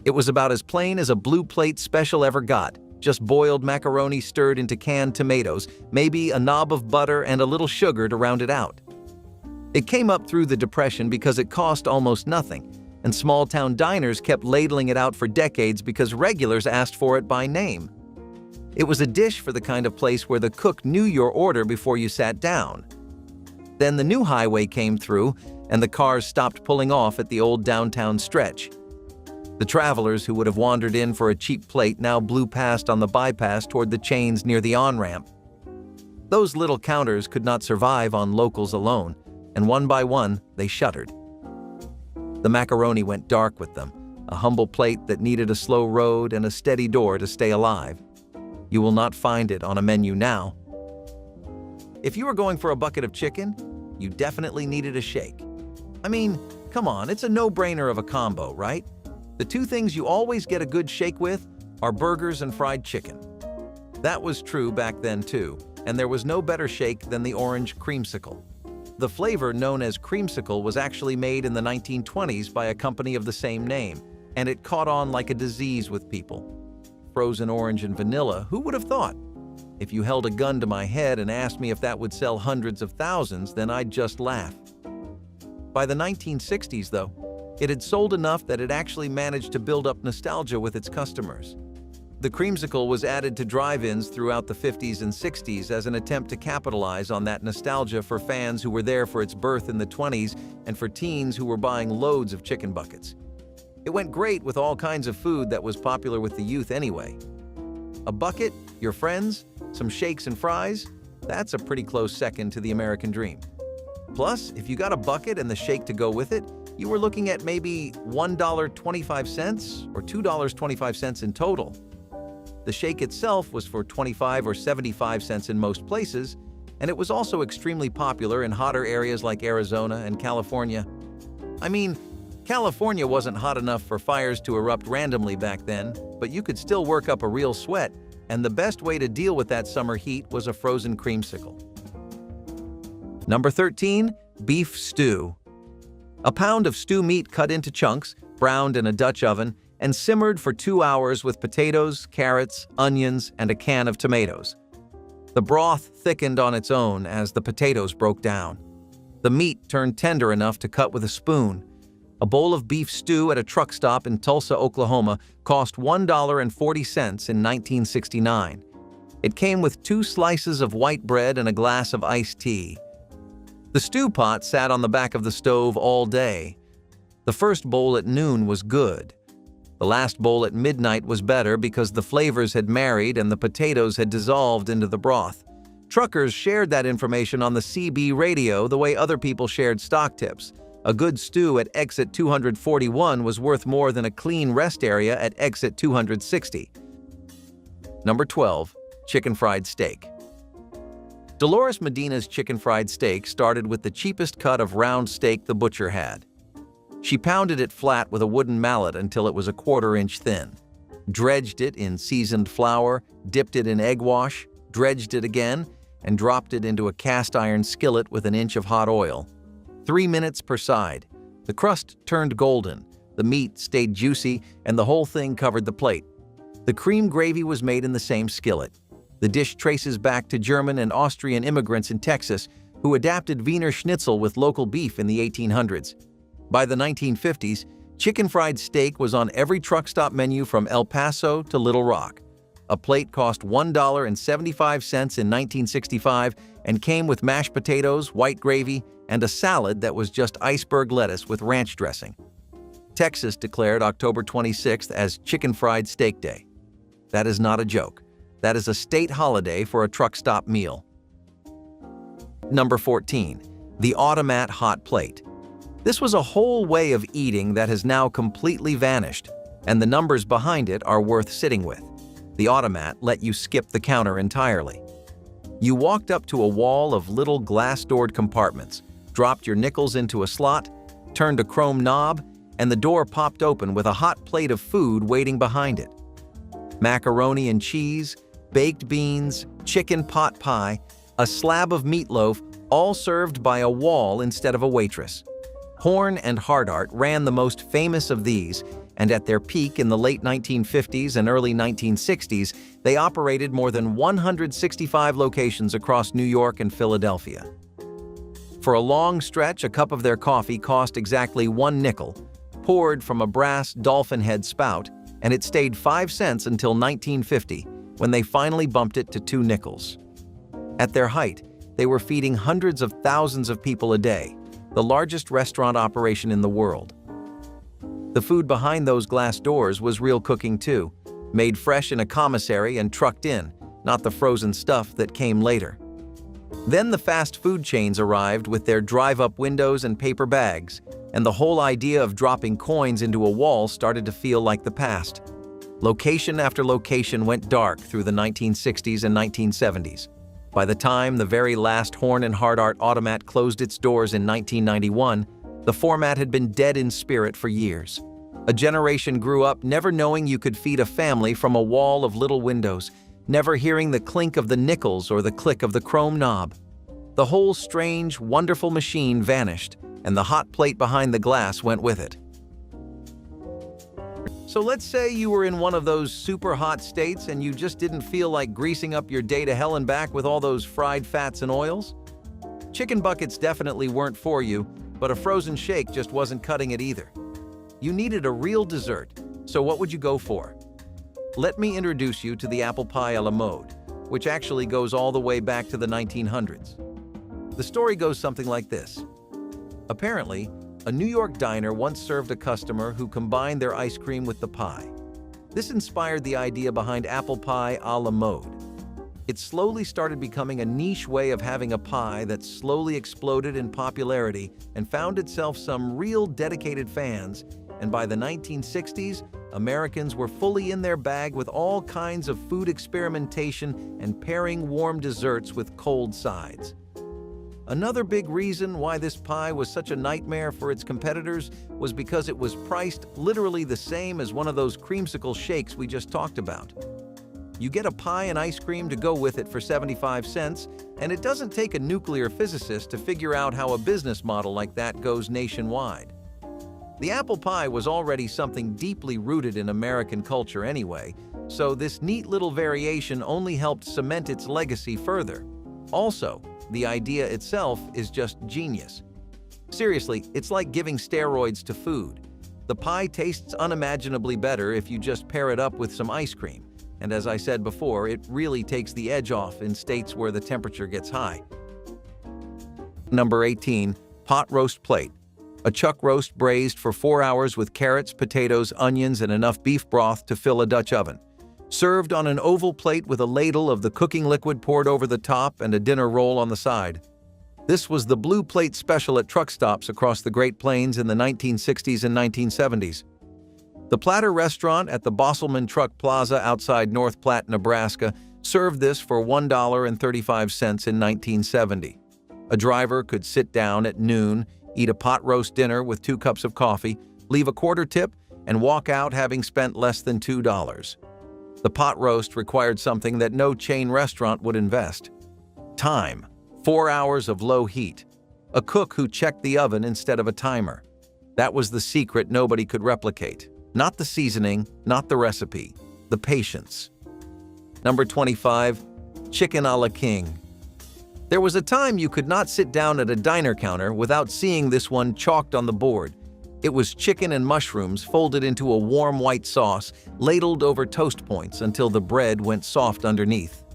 It was about as plain as a blue plate special ever got, just boiled macaroni stirred into canned tomatoes, maybe a knob of butter and a little sugar to round it out. It came up through the Depression because it cost almost nothing, and small-town diners kept ladling it out for decades because regulars asked for it by name. It was a dish for the kind of place where the cook knew your order before you sat down. Then the new highway came through, and the cars stopped pulling off at the old downtown stretch. The travelers who would have wandered in for a cheap plate now blew past on the bypass toward the chains near the on-ramp. Those little counters could not survive on locals alone, and one by one, they shuttered. The macaroni went dark with them, a humble plate that needed a slow road and a steady door to stay alive. You will not find it on a menu now. If you were going for a bucket of chicken, you definitely needed a shake. I mean, come on, it's a no-brainer of a combo, right? The 2 things you always get a good shake with are burgers and fried chicken. That was true back then too, and there was no better shake than the orange creamsicle. The flavor known as creamsicle was actually made in the 1920s by a company of the same name, and it caught on like a disease with people. Frozen orange and vanilla, who would have thought? If you held a gun to my head and asked me if that would sell hundreds of thousands, then I'd just laugh. By the 1960s, though, it had sold enough that it actually managed to build up nostalgia with its customers. The creamsicle was added to drive-ins throughout the 50s and 60s as an attempt to capitalize on that nostalgia for fans who were there for its birth in the 20s and for teens who were buying loads of chicken buckets. It went great with all kinds of food that was popular with the youth anyway. A bucket, your friends, some shakes and fries, that's a pretty close second to the American dream. Plus, if you got a bucket and the shake to go with it, you were looking at maybe $1.25 or $2.25 in total. The shake itself was for 25 or 75 cents in most places, and it was also extremely popular in hotter areas like Arizona and California. I mean, California wasn't hot enough for fires to erupt randomly back then, but you could still work up a real sweat, and the best way to deal with that summer heat was a frozen creamsicle. Number 13, beef stew. A pound of stew meat cut into chunks, browned in a Dutch oven, and simmered for 2 hours with potatoes, carrots, onions, and a can of tomatoes. The broth thickened on its own as the potatoes broke down. The meat turned tender enough to cut with a spoon. A bowl of beef stew at a truck stop in Tulsa, Oklahoma cost $1.40 in 1969. It came with 2 slices of white bread and a glass of iced tea. The stew pot sat on the back of the stove all day. The first bowl at noon was good. The last bowl at midnight was better because the flavors had married and the potatoes had dissolved into the broth. Truckers shared that information on the CB radio the way other people shared stock tips. A good stew at exit 241 was worth more than a clean rest area at exit 260. Number 12. Chicken fried steak. Dolores Medina's chicken fried steak started with the cheapest cut of round steak the butcher had. She pounded it flat with a wooden mallet until it was a quarter-inch thin, dredged it in seasoned flour, dipped it in egg wash, dredged it again, and dropped it into a cast-iron skillet with an inch of hot oil. 3 minutes per side. The crust turned golden, the meat stayed juicy, and the whole thing covered the plate. The cream gravy was made in the same skillet. The dish traces back to German and Austrian immigrants in Texas who adapted Wiener Schnitzel with local beef in the 1800s. By the 1950s, chicken fried steak was on every truck stop menu from El Paso to Little Rock. A plate cost $1.75 in 1965 and came with mashed potatoes, white gravy, and a salad that was just iceberg lettuce with ranch dressing. Texas declared October 26th as Chicken Fried Steak Day. That is not a joke. That is a state holiday for a truck stop meal. Number 14. The Automat Hot Plate. This was a whole way of eating that has now completely vanished, and the numbers behind it are worth sitting with. The Automat let you skip the counter entirely. You walked up to a wall of little glass-doored compartments, dropped your nickels into a slot, turned a chrome knob, and the door popped open with a hot plate of food waiting behind it. Macaroni and cheese, baked beans, chicken pot pie, a slab of meatloaf, all served by a wall instead of a waitress. Horn and Hardart ran the most famous of these, and at their peak in the late 1950s and early 1960s, they operated more than 165 locations across New York and Philadelphia. For a long stretch, a cup of their coffee cost exactly 1 nickel, poured from a brass dolphin head spout, and it stayed 5 cents until 1950, when they finally bumped it to 2 nickels. At their height, they were feeding hundreds of thousands of people a day, the largest restaurant operation in the world. The food behind those glass doors was real cooking too, made fresh in a commissary and trucked in, not the frozen stuff that came later. Then the fast food chains arrived with their drive-up windows and paper bags, and the whole idea of dropping coins into a wall started to feel like the past. Location after location went dark through the 1960s and 1970s. By the time the very last Horn and Hardart Automat closed its doors in 1991, the format had been dead in spirit for years. A generation grew up never knowing you could feed a family from a wall of little windows, never hearing the clink of the nickels or the click of the chrome knob. The whole strange, wonderful machine vanished, and the hot plate behind the glass went with it. So let's say you were in one of those super hot states and you just didn't feel like greasing up your day to hell and back with all those fried fats and oils? Chicken buckets definitely weren't for you, but a frozen shake just wasn't cutting it either. You needed a real dessert, so what would you go for? Let me introduce you to the apple pie a la mode, which actually goes all the way back to the 1900s. The story goes something like this. Apparently, a New York diner once served a customer who combined their ice cream with the pie. This inspired the idea behind apple pie a la mode. It slowly started becoming a niche way of having a pie that slowly exploded in popularity and found itself some real dedicated fans, and by the 1960s, Americans were fully in their bag with all kinds of food experimentation and pairing warm desserts with cold sides. Another big reason why this pie was such a nightmare for its competitors was because it was priced literally the same as one of those creamsicle shakes we just talked about. You get a pie and ice cream to go with it for 75 cents, and it doesn't take a nuclear physicist to figure out how a business model like that goes nationwide. The apple pie was already something deeply rooted in American culture anyway, so this neat little variation only helped cement its legacy further. Also, the idea itself is just genius. Seriously, it's like giving steroids to food. The pie tastes unimaginably better if you just pair it up with some ice cream. And as I said before, it really takes the edge off in states where the temperature gets high. Number 18. Pot roast plate. A chuck roast braised for 4 hours with carrots, potatoes, onions, and enough beef broth to fill a Dutch oven. served on an oval plate with a ladle of the cooking liquid poured over the top and a dinner roll on the side. This was the blue plate special at truck stops across the Great Plains in the 1960s and 1970s. The Platter restaurant at the Bosselman Truck Plaza outside North Platte, Nebraska, served this for $1.35 in 1970. A driver could sit down at noon, eat a pot roast dinner with 2 cups of coffee, leave a quarter tip, and walk out having spent less than $2. The pot roast required something that no chain restaurant would invest: time. 4 hours of low heat. A cook who checked the oven instead of a timer. That was the secret nobody could replicate. Not the seasoning, not the recipe, the patience. Number 25, chicken a la king. There was a time you could not sit down at a diner counter without seeing this one chalked on the board. It was chicken and mushrooms folded into a warm white sauce, ladled over toast points until the bread went soft underneath.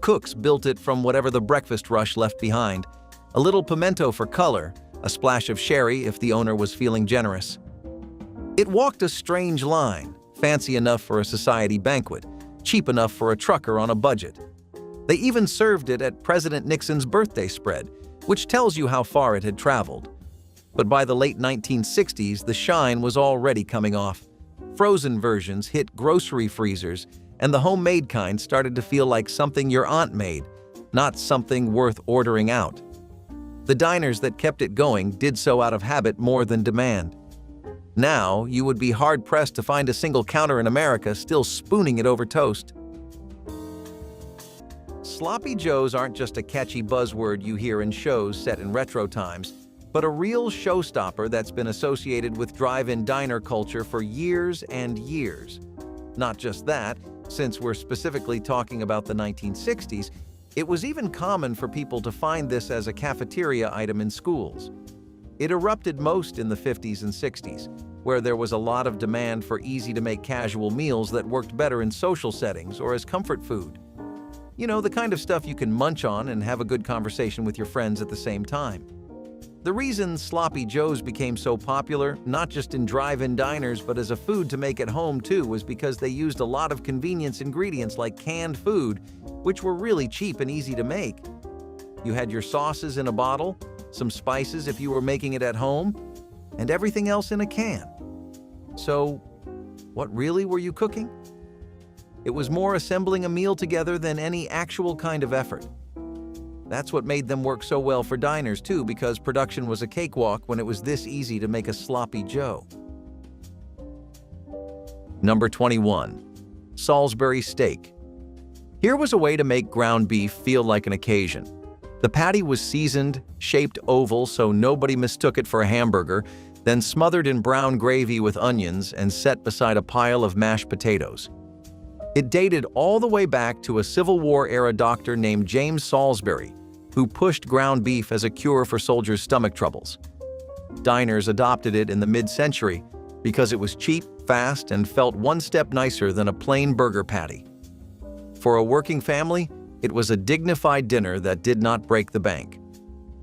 Cooks built it from whatever the breakfast rush left behind. A little pimento for color, a splash of sherry if the owner was feeling generous. It walked a strange line, fancy enough for a society banquet, cheap enough for a trucker on a budget. They even served it at President Nixon's birthday spread, which tells you how far it had traveled. But by the late 1960s, the shine was already coming off. Frozen versions hit grocery freezers, and the homemade kind started to feel like something your aunt made, not something worth ordering out. The diners that kept it going did so out of habit more than demand. Now, you would be hard-pressed to find a single counter in America still spooning it over toast. Sloppy Joes aren't just a catchy buzzword you hear in shows set in retro times, but a real showstopper that's been associated with drive-in diner culture for years and years. Not just that, since we're specifically talking about the 1960s, it was even common for people to find this as a cafeteria item in schools. It erupted most in the 50s and 60s, where there was a lot of demand for easy-to-make casual meals that worked better in social settings or as comfort food. You know, the kind of stuff you can munch on and have a good conversation with your friends at the same time. The reason Sloppy Joes became so popular, not just in drive-in diners but as a food to make at home too, was because they used a lot of convenience ingredients like canned food, which were really cheap and easy to make. You had your sauces in a bottle, some spices if you were making it at home, and everything else in a can. So, what really were you cooking? It was more assembling a meal together than any actual kind of effort. That's what made them work so well for diners too, because production was a cakewalk when it was this easy to make a sloppy Joe. Number 21. Salisbury steak. Here was a way to make ground beef feel like an occasion. The patty was seasoned, shaped oval so nobody mistook it for a hamburger, then smothered in brown gravy with onions and set beside a pile of mashed potatoes. It dated all the way back to a Civil War-era doctor named James Salisbury, who pushed ground beef as a cure for soldiers' stomach troubles. Diners adopted it in the mid-century because it was cheap, fast, and felt one step nicer than a plain burger patty. For a working family, it was a dignified dinner that did not break the bank.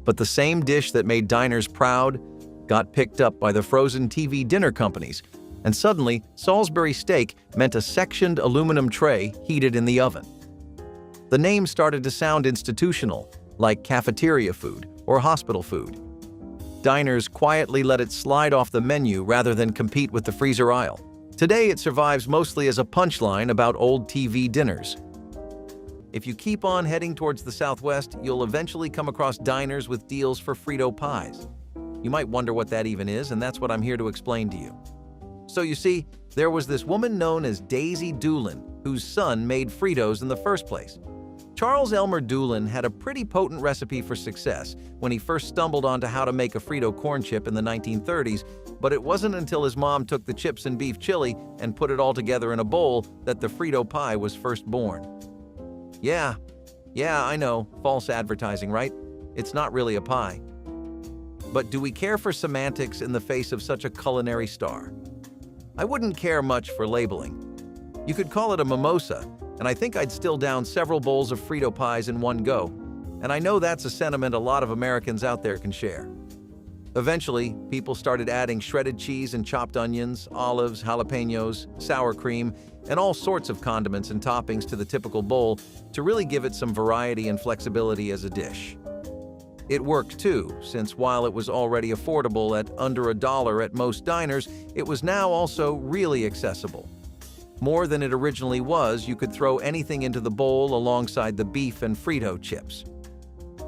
But the same dish that made diners proud got picked up by the frozen TV dinner companies, and suddenly Salisbury steak meant a sectioned aluminum tray heated in the oven. The name started to sound institutional, like cafeteria food or hospital food. Diners quietly let it slide off the menu rather than compete with the freezer aisle. Today it survives mostly as a punchline about old TV dinners. If you keep on heading towards the Southwest, you'll eventually come across diners with deals for Frito pies. You might wonder what that even is, and that's what I'm here to explain to you. So you see, there was this woman known as Daisy Doolin, whose son made Fritos in the first place. Charles Elmer Doolin had a pretty potent recipe for success when he first stumbled onto how to make a Frito corn chip in the 1930s, but it wasn't until his mom took the chips and beef chili and put it all together in a bowl that the Frito pie was first born. Yeah, I know, false advertising, right? It's not really a pie. But do we care for semantics in the face of such a culinary star? I wouldn't care much for labeling. You could call it a mimosa, and I think I'd still down several bowls of Frito pies in one go, and I know that's a sentiment a lot of Americans out there can share. Eventually, people started adding shredded cheese and chopped onions, olives, jalapenos, sour cream, and all sorts of condiments and toppings to the typical bowl to really give it some variety and flexibility as a dish. It worked too, since while it was already affordable at under $1 at most diners, it was now also really accessible. More than it originally was, you could throw anything into the bowl alongside the beef and Frito chips.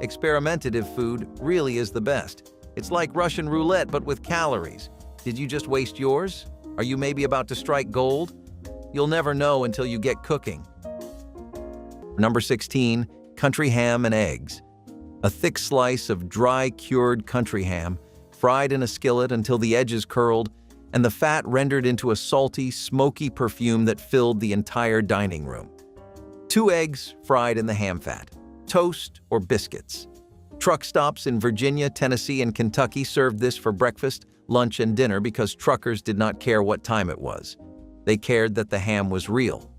Experimentative food really is the best. It's like Russian roulette but with calories. Did you just waste yours? Are you maybe about to strike gold? You'll never know until you get cooking. Number 16, country ham and eggs. A thick slice of dry, cured country ham, fried in a skillet until the edges curled, and the fat rendered into a salty, smoky perfume that filled the entire dining room. 2 eggs fried in the ham fat, toast or biscuits. Truck stops in Virginia, Tennessee, and Kentucky served this for breakfast, lunch, and dinner because truckers did not care what time it was. They cared that the ham was real.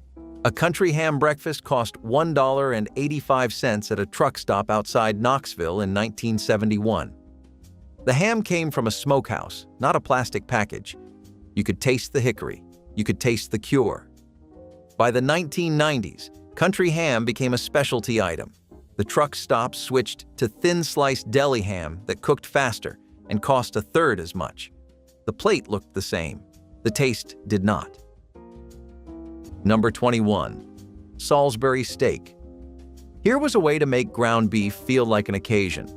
A country ham breakfast cost $1.85 at a truck stop outside Knoxville in 1971. The ham came from a smokehouse, not a plastic package. You could taste the hickory. You could taste the cure. By the 1990s, country ham became a specialty item. The truck stops switched to thin-sliced deli ham that cooked faster and cost 1/3 as much. The plate looked the same. The taste did not. Number 21. Salisbury steak. Here was a way to make ground beef feel like an occasion.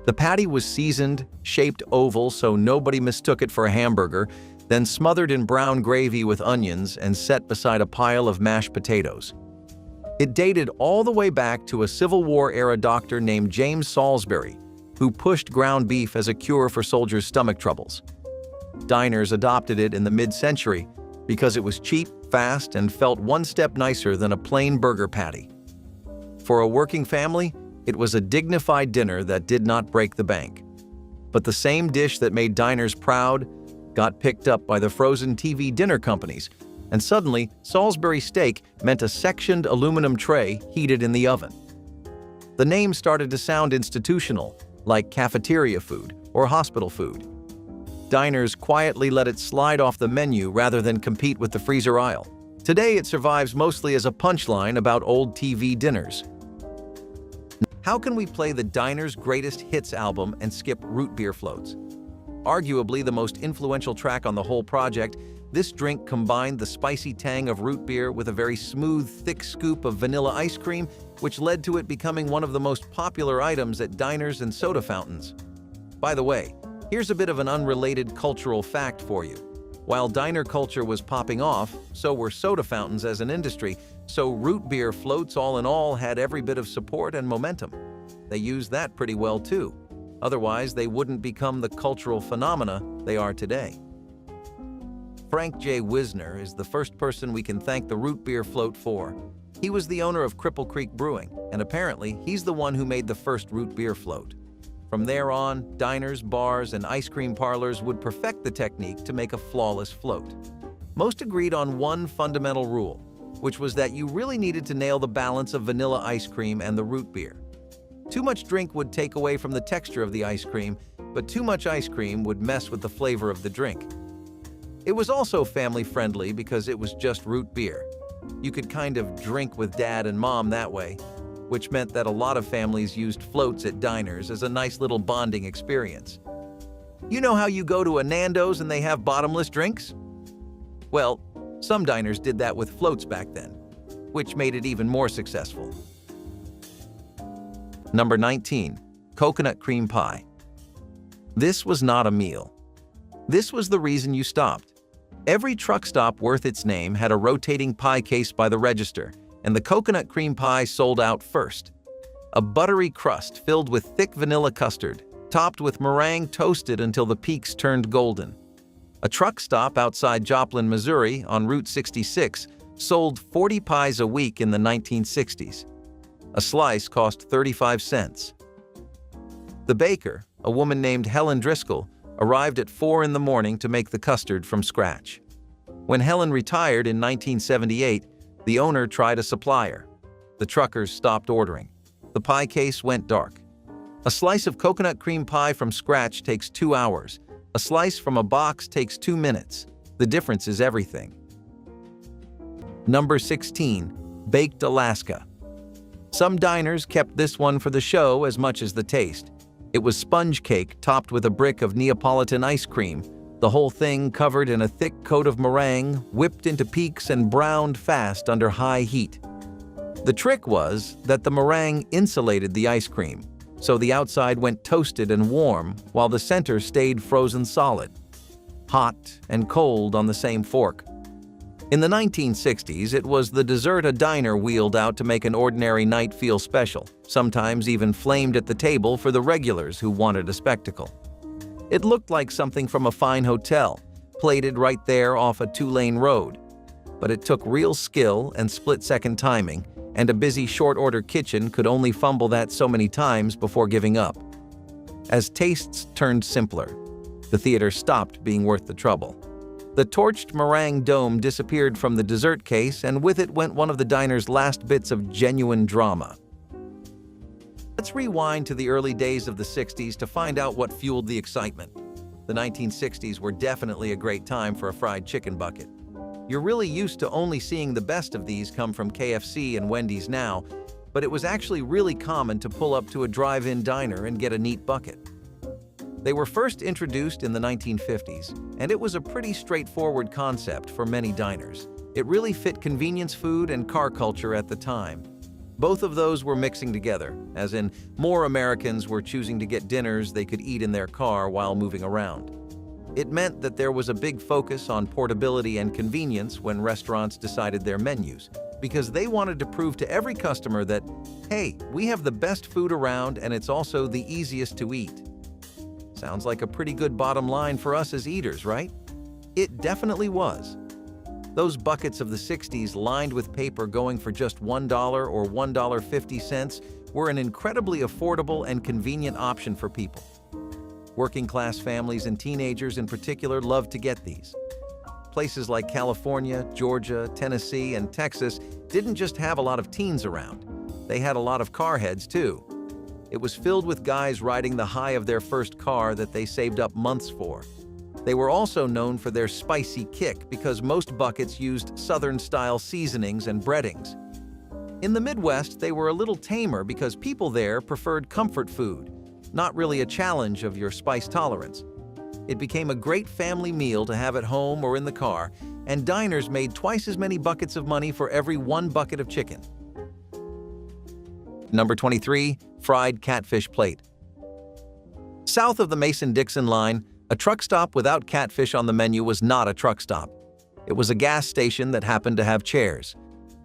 The patty was seasoned, shaped oval so nobody mistook it for a hamburger, then smothered in brown gravy with onions and set beside a pile of mashed potatoes. It dated all the way back to a Civil War-era doctor named James Salisbury, who pushed ground beef as a cure for soldiers' stomach troubles. Diners adopted it in the mid-century because it was cheap, fast, and felt one step nicer than a plain burger patty. For a working family, it was a dignified dinner that did not break the bank. But the same dish that made diners proud got picked up by the frozen TV dinner companies, and suddenly Salisbury steak meant a sectioned aluminum tray heated in the oven. The name started to sound institutional, like cafeteria food or hospital food. Diners quietly let it slide off the menu rather than compete with the freezer aisle. Today it survives mostly as a punchline about old TV dinners. How can we play the Diner's Greatest Hits album and skip root beer floats? Arguably the most influential track on the whole project, this drink combined the spicy tang of root beer with a very smooth, thick scoop of vanilla ice cream, which led to it becoming one of the most popular items at diners and soda fountains. By the way, here's a bit of an unrelated cultural fact for you. While diner culture was popping off, so were soda fountains as an industry, so root beer floats all in all had every bit of support and momentum. They used that pretty well too. Otherwise, they wouldn't become the cultural phenomena they are today. Frank J. Wisner is the first person we can thank the root beer float for. He was the owner of Cripple Creek Brewing, and apparently he's the one who made the first root beer float. From there on, diners, bars, and ice cream parlors would perfect the technique to make a flawless float. Most agreed on one fundamental rule, which was that you really needed to nail the balance of vanilla ice cream and the root beer. Too much drink would take away from the texture of the ice cream, but too much ice cream would mess with the flavor of the drink. It was also family-friendly because it was just root beer. You could kind of drink with dad and mom that way, which meant that a lot of families used floats at diners as a nice little bonding experience. You know how you go to a Nando's and they have bottomless drinks? Well, some diners did that with floats back then, which made it even more successful. Number 19. Coconut cream pie. This was not a meal. This was the reason you stopped. Every truck stop worth its name had a rotating pie case by the register, and the coconut cream pie sold out first. A buttery crust filled with thick vanilla custard, topped with meringue toasted until the peaks turned golden. A truck stop outside Joplin, Missouri, on Route 66, sold 40 pies a week in the 1960s. A slice cost 35 cents. The baker, a woman named Helen Driscoll, arrived at 4 in the morning to make the custard from scratch. When Helen retired in 1978, the owner tried a supplier. The truckers stopped ordering. The pie case went dark. A slice of coconut cream pie from scratch takes 2 hours. A slice from a box takes 2 minutes. The difference is everything. Number 16. Baked Alaska. Some diners kept this one for the show as much as the taste. It was sponge cake topped with a brick of Neapolitan ice cream, the whole thing covered in a thick coat of meringue, whipped into peaks and browned fast under high heat. The trick was that the meringue insulated the ice cream, so the outside went toasted and warm while the center stayed frozen solid, hot and cold on the same fork. In the 1960s, it was the dessert a diner wheeled out to make an ordinary night feel special, sometimes even flamed at the table for the regulars who wanted a spectacle. It looked like something from a fine hotel, plated right there off a 2-lane road. But it took real skill and split-second timing, and a busy short-order kitchen could only fumble that so many times before giving up. As tastes turned simpler, the theater stopped being worth the trouble. The torched meringue dome disappeared from the dessert case, and with it went one of the diner's last bits of genuine drama. Let's rewind to the early days of the 60s to find out what fueled the excitement. The 1960s were definitely a great time for a fried chicken bucket. You're really used to only seeing the best of these come from KFC and Wendy's now, but it was actually really common to pull up to a drive-in diner and get a neat bucket. They were first introduced in the 1950s, and it was a pretty straightforward concept for many diners. It really fit convenience food and car culture at the time. Both of those were mixing together, as in more Americans were choosing to get dinners they could eat in their car while moving around. It meant that there was a big focus on portability and convenience when restaurants decided their menus, because they wanted to prove to every customer that, hey, we have the best food around and it's also the easiest to eat. Sounds like a pretty good bottom line for us as eaters, right? It definitely was. Those buckets of the 60s lined with paper going for just $1 or $1.50 were an incredibly affordable and convenient option for people. Working-class families and teenagers in particular loved to get these. Places like California, Georgia, Tennessee, and Texas didn't just have a lot of teens around. They had a lot of car heads, too. It was filled with guys riding the high of their first car that they saved up months for. They were also known for their spicy kick because most buckets used Southern-style seasonings and breadings. In the Midwest, they were a little tamer because people there preferred comfort food, not really a challenge of your spice tolerance. It became a great family meal to have at home or in the car, and diners made twice as many buckets of money for every 1 bucket of chicken. Number 23. Fried catfish plate. South of the Mason-Dixon line, a truck stop without catfish on the menu was not a truck stop. It was a gas station that happened to have chairs.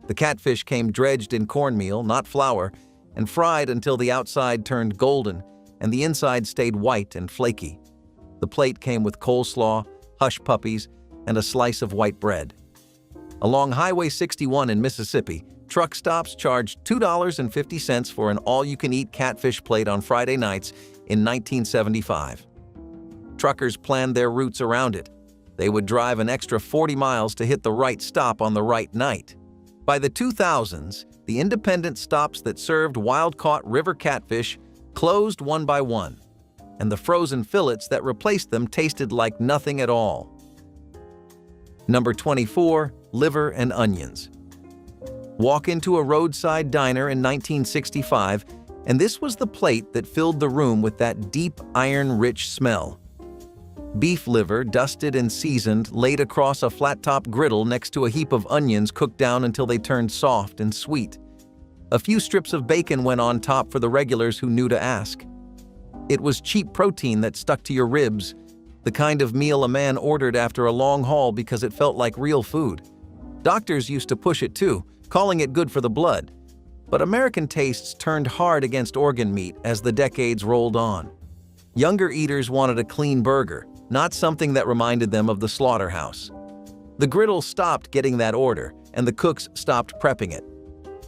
The catfish came dredged in cornmeal, not flour, and fried until the outside turned golden and the inside stayed white and flaky. The plate came with coleslaw, hush puppies, and a slice of white bread. Along Highway 61 in Mississippi, truck stops charged $2.50 for an all-you-can-eat catfish plate on Friday nights in 1975. Truckers planned their routes around it. They would drive an extra 40 miles to hit the right stop on the right night. By the 2000s, the independent stops that served wild-caught river catfish closed one by one, and the frozen fillets that replaced them tasted like nothing at all. Number 24. Liver and onions. Walk into a roadside diner in 1965, and this was the plate that filled the room with that deep, iron-rich smell. Beef liver, dusted and seasoned, laid across a flat-top griddle next to a heap of onions cooked down until they turned soft and sweet. A few strips of bacon went on top for the regulars who knew to ask. It was cheap protein that stuck to your ribs, the kind of meal a man ordered after a long haul because it felt like real food. Doctors used to push it too, calling it good for the blood. But American tastes turned hard against organ meat as the decades rolled on. Younger eaters wanted a clean burger, not something that reminded them of the slaughterhouse. The griddle stopped getting that order, and the cooks stopped prepping it.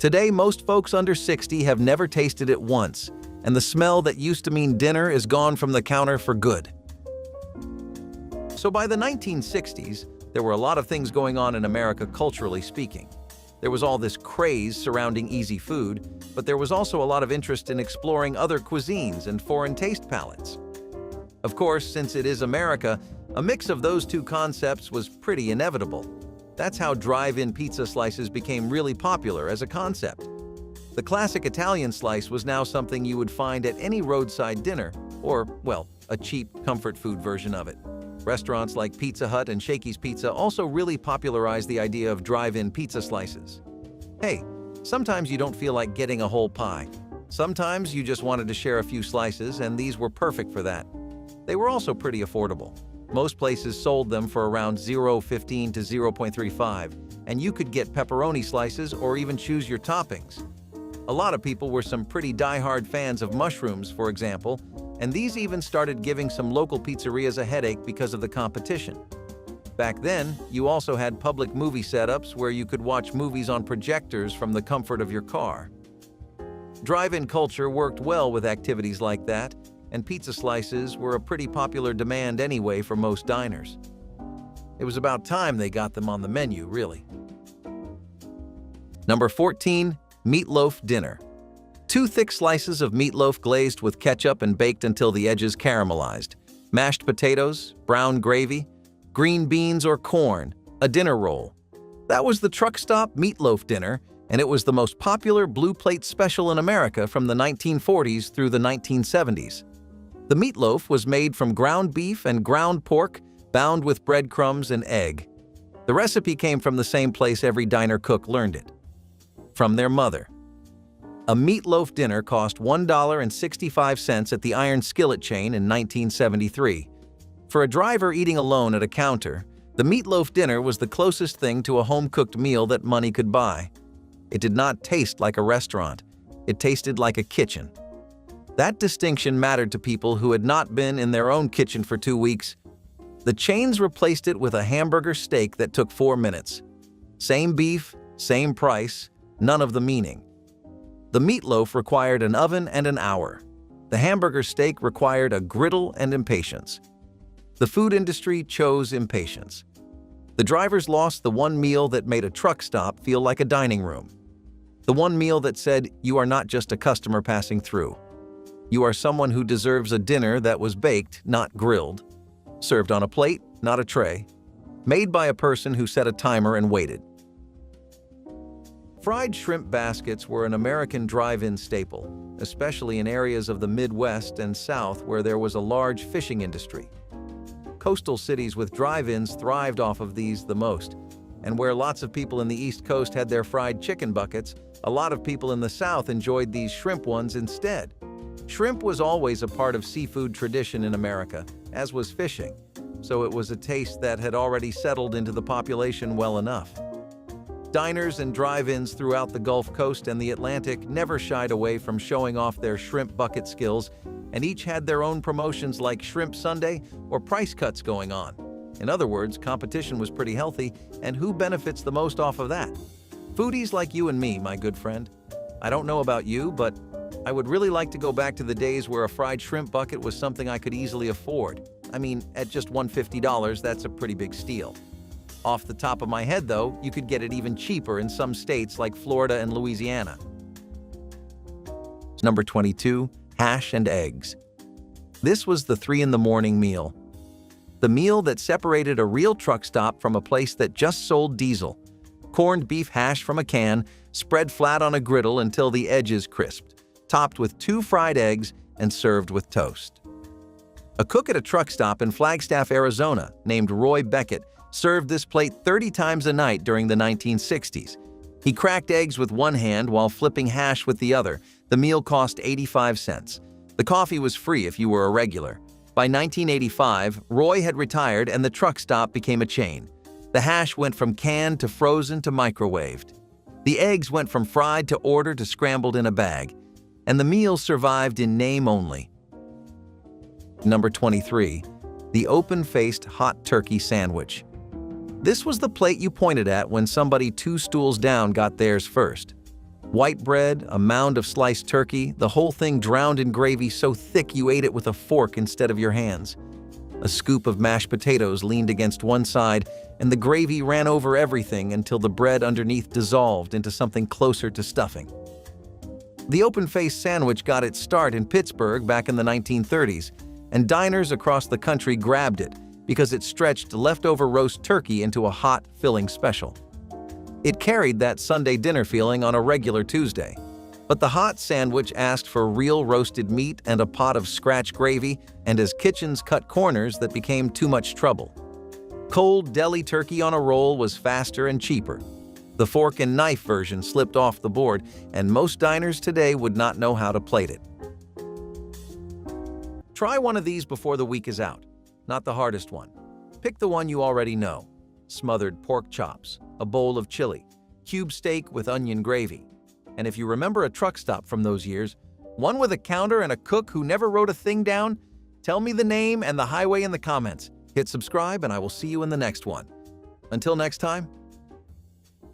Today, most folks under 60 have never tasted it once, and the smell that used to mean dinner is gone from the counter for good. So by the 1960s, there were a lot of things going on in America culturally speaking. There was all this craze surrounding easy food, but there was also a lot of interest in exploring other cuisines and foreign taste palettes. Of course, since it is America, a mix of those two concepts was pretty inevitable. That's how drive-in pizza slices became really popular as a concept. The classic Italian slice was now something you would find at any roadside dinner, or, well, a cheap comfort food version of it. Restaurants like Pizza Hut and Shakey's Pizza also really popularized the idea of drive-in pizza slices. Hey, sometimes you don't feel like getting a whole pie. Sometimes you just wanted to share a few slices, and these were perfect for that. They were also pretty affordable. Most places sold them for around $0.15 to $0.35, and you could get pepperoni slices or even choose your toppings. A lot of people were some pretty die-hard fans of mushrooms, for example, and these even started giving some local pizzerias a headache because of the competition. Back then, you also had public movie setups where you could watch movies on projectors from the comfort of your car. Drive-in culture worked well with activities like that, and pizza slices were a pretty popular demand anyway for most diners. It was about time they got them on the menu, really. Number 14. Meatloaf dinner. 2 thick slices of meatloaf glazed with ketchup and baked until the edges caramelized. Mashed potatoes, brown gravy, green beans or corn, a dinner roll. That was the truck stop meatloaf dinner, and it was the most popular blue plate special in America from the 1940s through the 1970s. The meatloaf was made from ground beef and ground pork, bound with breadcrumbs and egg. The recipe came from the same place every diner cook learned it. From their mother. A meatloaf dinner cost $1.65 at the Iron Skillet chain in 1973. For a driver eating alone at a counter, the meatloaf dinner was the closest thing to a home-cooked meal that money could buy. It did not taste like a restaurant. It tasted like a kitchen. That distinction mattered to people who had not been in their own kitchen for 2 weeks. The chains replaced it with a hamburger steak that took 4 minutes. Same beef, same price, none of the meaning. The meatloaf required an oven and an hour. The hamburger steak required a griddle and impatience. The food industry chose impatience. The drivers lost the one meal that made a truck stop feel like a dining room. The one meal that said, you are not just a customer passing through. You are someone who deserves a dinner that was baked, not grilled. Served on a plate, not a tray. Made by a person who set a timer and waited. Fried shrimp baskets were an American drive-in staple, especially in areas of the Midwest and South where there was a large fishing industry. Coastal cities with drive-ins thrived off of these the most, and where lots of people in the East Coast had their fried chicken buckets, a lot of people in the South enjoyed these shrimp ones instead. Shrimp was always a part of seafood tradition in America, as was fishing, so it was a taste that had already settled into the population well enough. Diners and drive-ins throughout the Gulf Coast and the Atlantic never shied away from showing off their shrimp bucket skills, and each had their own promotions like Shrimp Sunday or price cuts going on. In other words, competition was pretty healthy, and who benefits the most off of that? Foodies like you and me, my good friend. I don't know about you, but I would really like to go back to the days where a fried shrimp bucket was something I could easily afford. I mean, at just $150, that's a pretty big steal. Off the top of my head, though, you could get it even cheaper in some states like Florida and Louisiana. Number 22. Hash and eggs. This was the 3 in the morning meal. The meal that separated a real truck stop from a place that just sold diesel. Corned beef hash from a can, spread flat on a griddle until the edges crisped, topped with 2 fried eggs and served with toast. A cook at a truck stop in Flagstaff, Arizona, named Roy Beckett, served this plate 30 times a night during the 1960s. He cracked eggs with one hand while flipping hash with the other. The meal cost 85 cents. The coffee was free if you were a regular. By 1985, Roy had retired and the truck stop became a chain. The hash went from canned to frozen to microwaved. The eggs went from fried to ordered to scrambled in a bag. And the meal survived in name only. Number 23. The open-faced hot turkey sandwich. This was the plate you pointed at when somebody 2 stools down got theirs first. White bread, a mound of sliced turkey, the whole thing drowned in gravy so thick you ate it with a fork instead of your hands. A scoop of mashed potatoes leaned against one side, and the gravy ran over everything until the bread underneath dissolved into something closer to stuffing. The open-faced sandwich got its start in Pittsburgh back in the 1930s, and diners across the country grabbed it because it stretched leftover roast turkey into a hot, filling special. It carried that Sunday dinner feeling on a regular Tuesday. But the hot sandwich asked for real roasted meat and a pot of scratch gravy, and as kitchens cut corners, that became too much trouble. Cold deli turkey on a roll was faster and cheaper. The fork and knife version slipped off the board, and most diners today would not know how to plate it. Try one of these before the week is out. Not the hardest one. Pick the one you already know. Smothered pork chops, a bowl of chili, cube steak with onion gravy. And if you remember a truck stop from those years, one with a counter and a cook who never wrote a thing down, tell me the name and the highway in the comments. Hit subscribe and I will see you in the next one. Until next time,